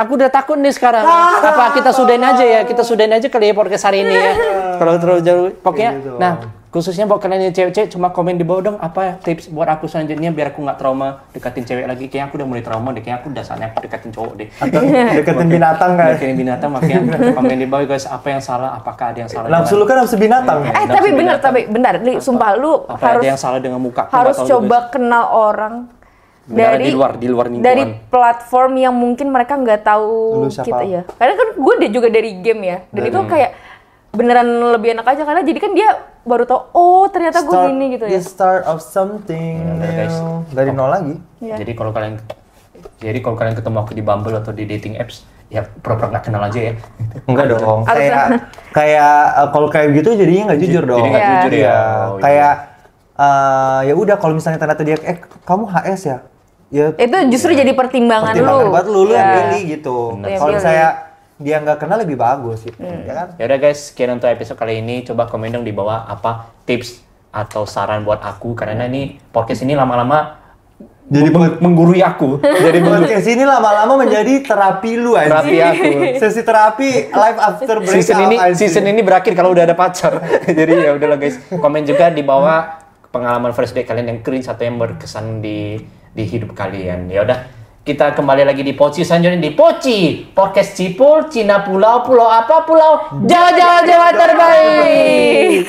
Speaker 4: Aku udah takut nih sekarang. Apa kita sudahin aja ya? Kita sudahin aja kali ya podcast hari ini ya. Kalau terlalu jauh. Pokoknya, nah khususnya buat kalian yang cewek-cewek, cuma komen di bawah dong apa tips buat aku selanjutnya biar aku nggak trauma deketin cewek lagi. Kayaknya aku udah mulai trauma deh. Kayaknya aku udah saatnya aku deketin cowok deh.
Speaker 2: Atau deketin binatang kan?
Speaker 1: Deketin binatang, makanya komen di bawah guys, apa yang salah? Apakah ada yang salah?
Speaker 2: Nafsu lu kan nafsu binatang.
Speaker 3: Tapi bentar, nih sumpah lu
Speaker 1: Apa
Speaker 3: harus
Speaker 1: ada yang salah dengan muka?
Speaker 3: harus coba kenal orang
Speaker 1: di luar lingkungan.
Speaker 3: dari platform yang mungkin mereka nggak tahu
Speaker 2: Lu siapa?
Speaker 3: kita ya. Karena kan gue juga dari game ya, dan itu kayak beneran lebih enak aja karena jadi kan dia baru tahu oh ternyata gue gini gitu ya.
Speaker 2: The start of something
Speaker 1: guys.
Speaker 2: new. Dari nol lagi.
Speaker 3: Iya.
Speaker 1: Jadi kalau kalian ketemu aku di Bumble atau di dating apps, ya pura-pura nggak kenal aja ya.
Speaker 2: Enggak dong. Kalau kayak gitu jadinya nggak jujur dong.
Speaker 1: Jadi nggak jujur ya. Oh,
Speaker 2: Kayak ya udah kalau misalnya ternyata dia kamu HS ya. Ya
Speaker 3: Itu justru jadi pertimbangan lu.
Speaker 2: buat lu yang
Speaker 3: Iya.
Speaker 2: pilih gitu.
Speaker 3: Bener.
Speaker 2: Kalau
Speaker 3: Iya,
Speaker 2: misalnya dia nggak kenal lebih bagus gitu, ya kan?
Speaker 1: Ya udah guys, sekian untuk episode kali ini. Coba komen dong di bawah apa tips atau saran buat aku, karena ini podcast ini lama-lama
Speaker 2: Jadi
Speaker 1: menggurui aku.
Speaker 2: Jadi podcast ini lama-lama menjadi terapi lu aja.
Speaker 1: Terapi aku.
Speaker 2: Sesi terapi live after breakup.
Speaker 1: Season ini berakhir kalau udah ada pacar. Jadi ya udahlah guys. Komen juga di bawah pengalaman first date kalian yang cringe atau yang berkesan di hidup kalian. Ya udah, kita kembali lagi di Poci selanjutnya di Poci Podcast Cipul, Cina Pulau, Pulau apa? Pulau Jawa terbaik.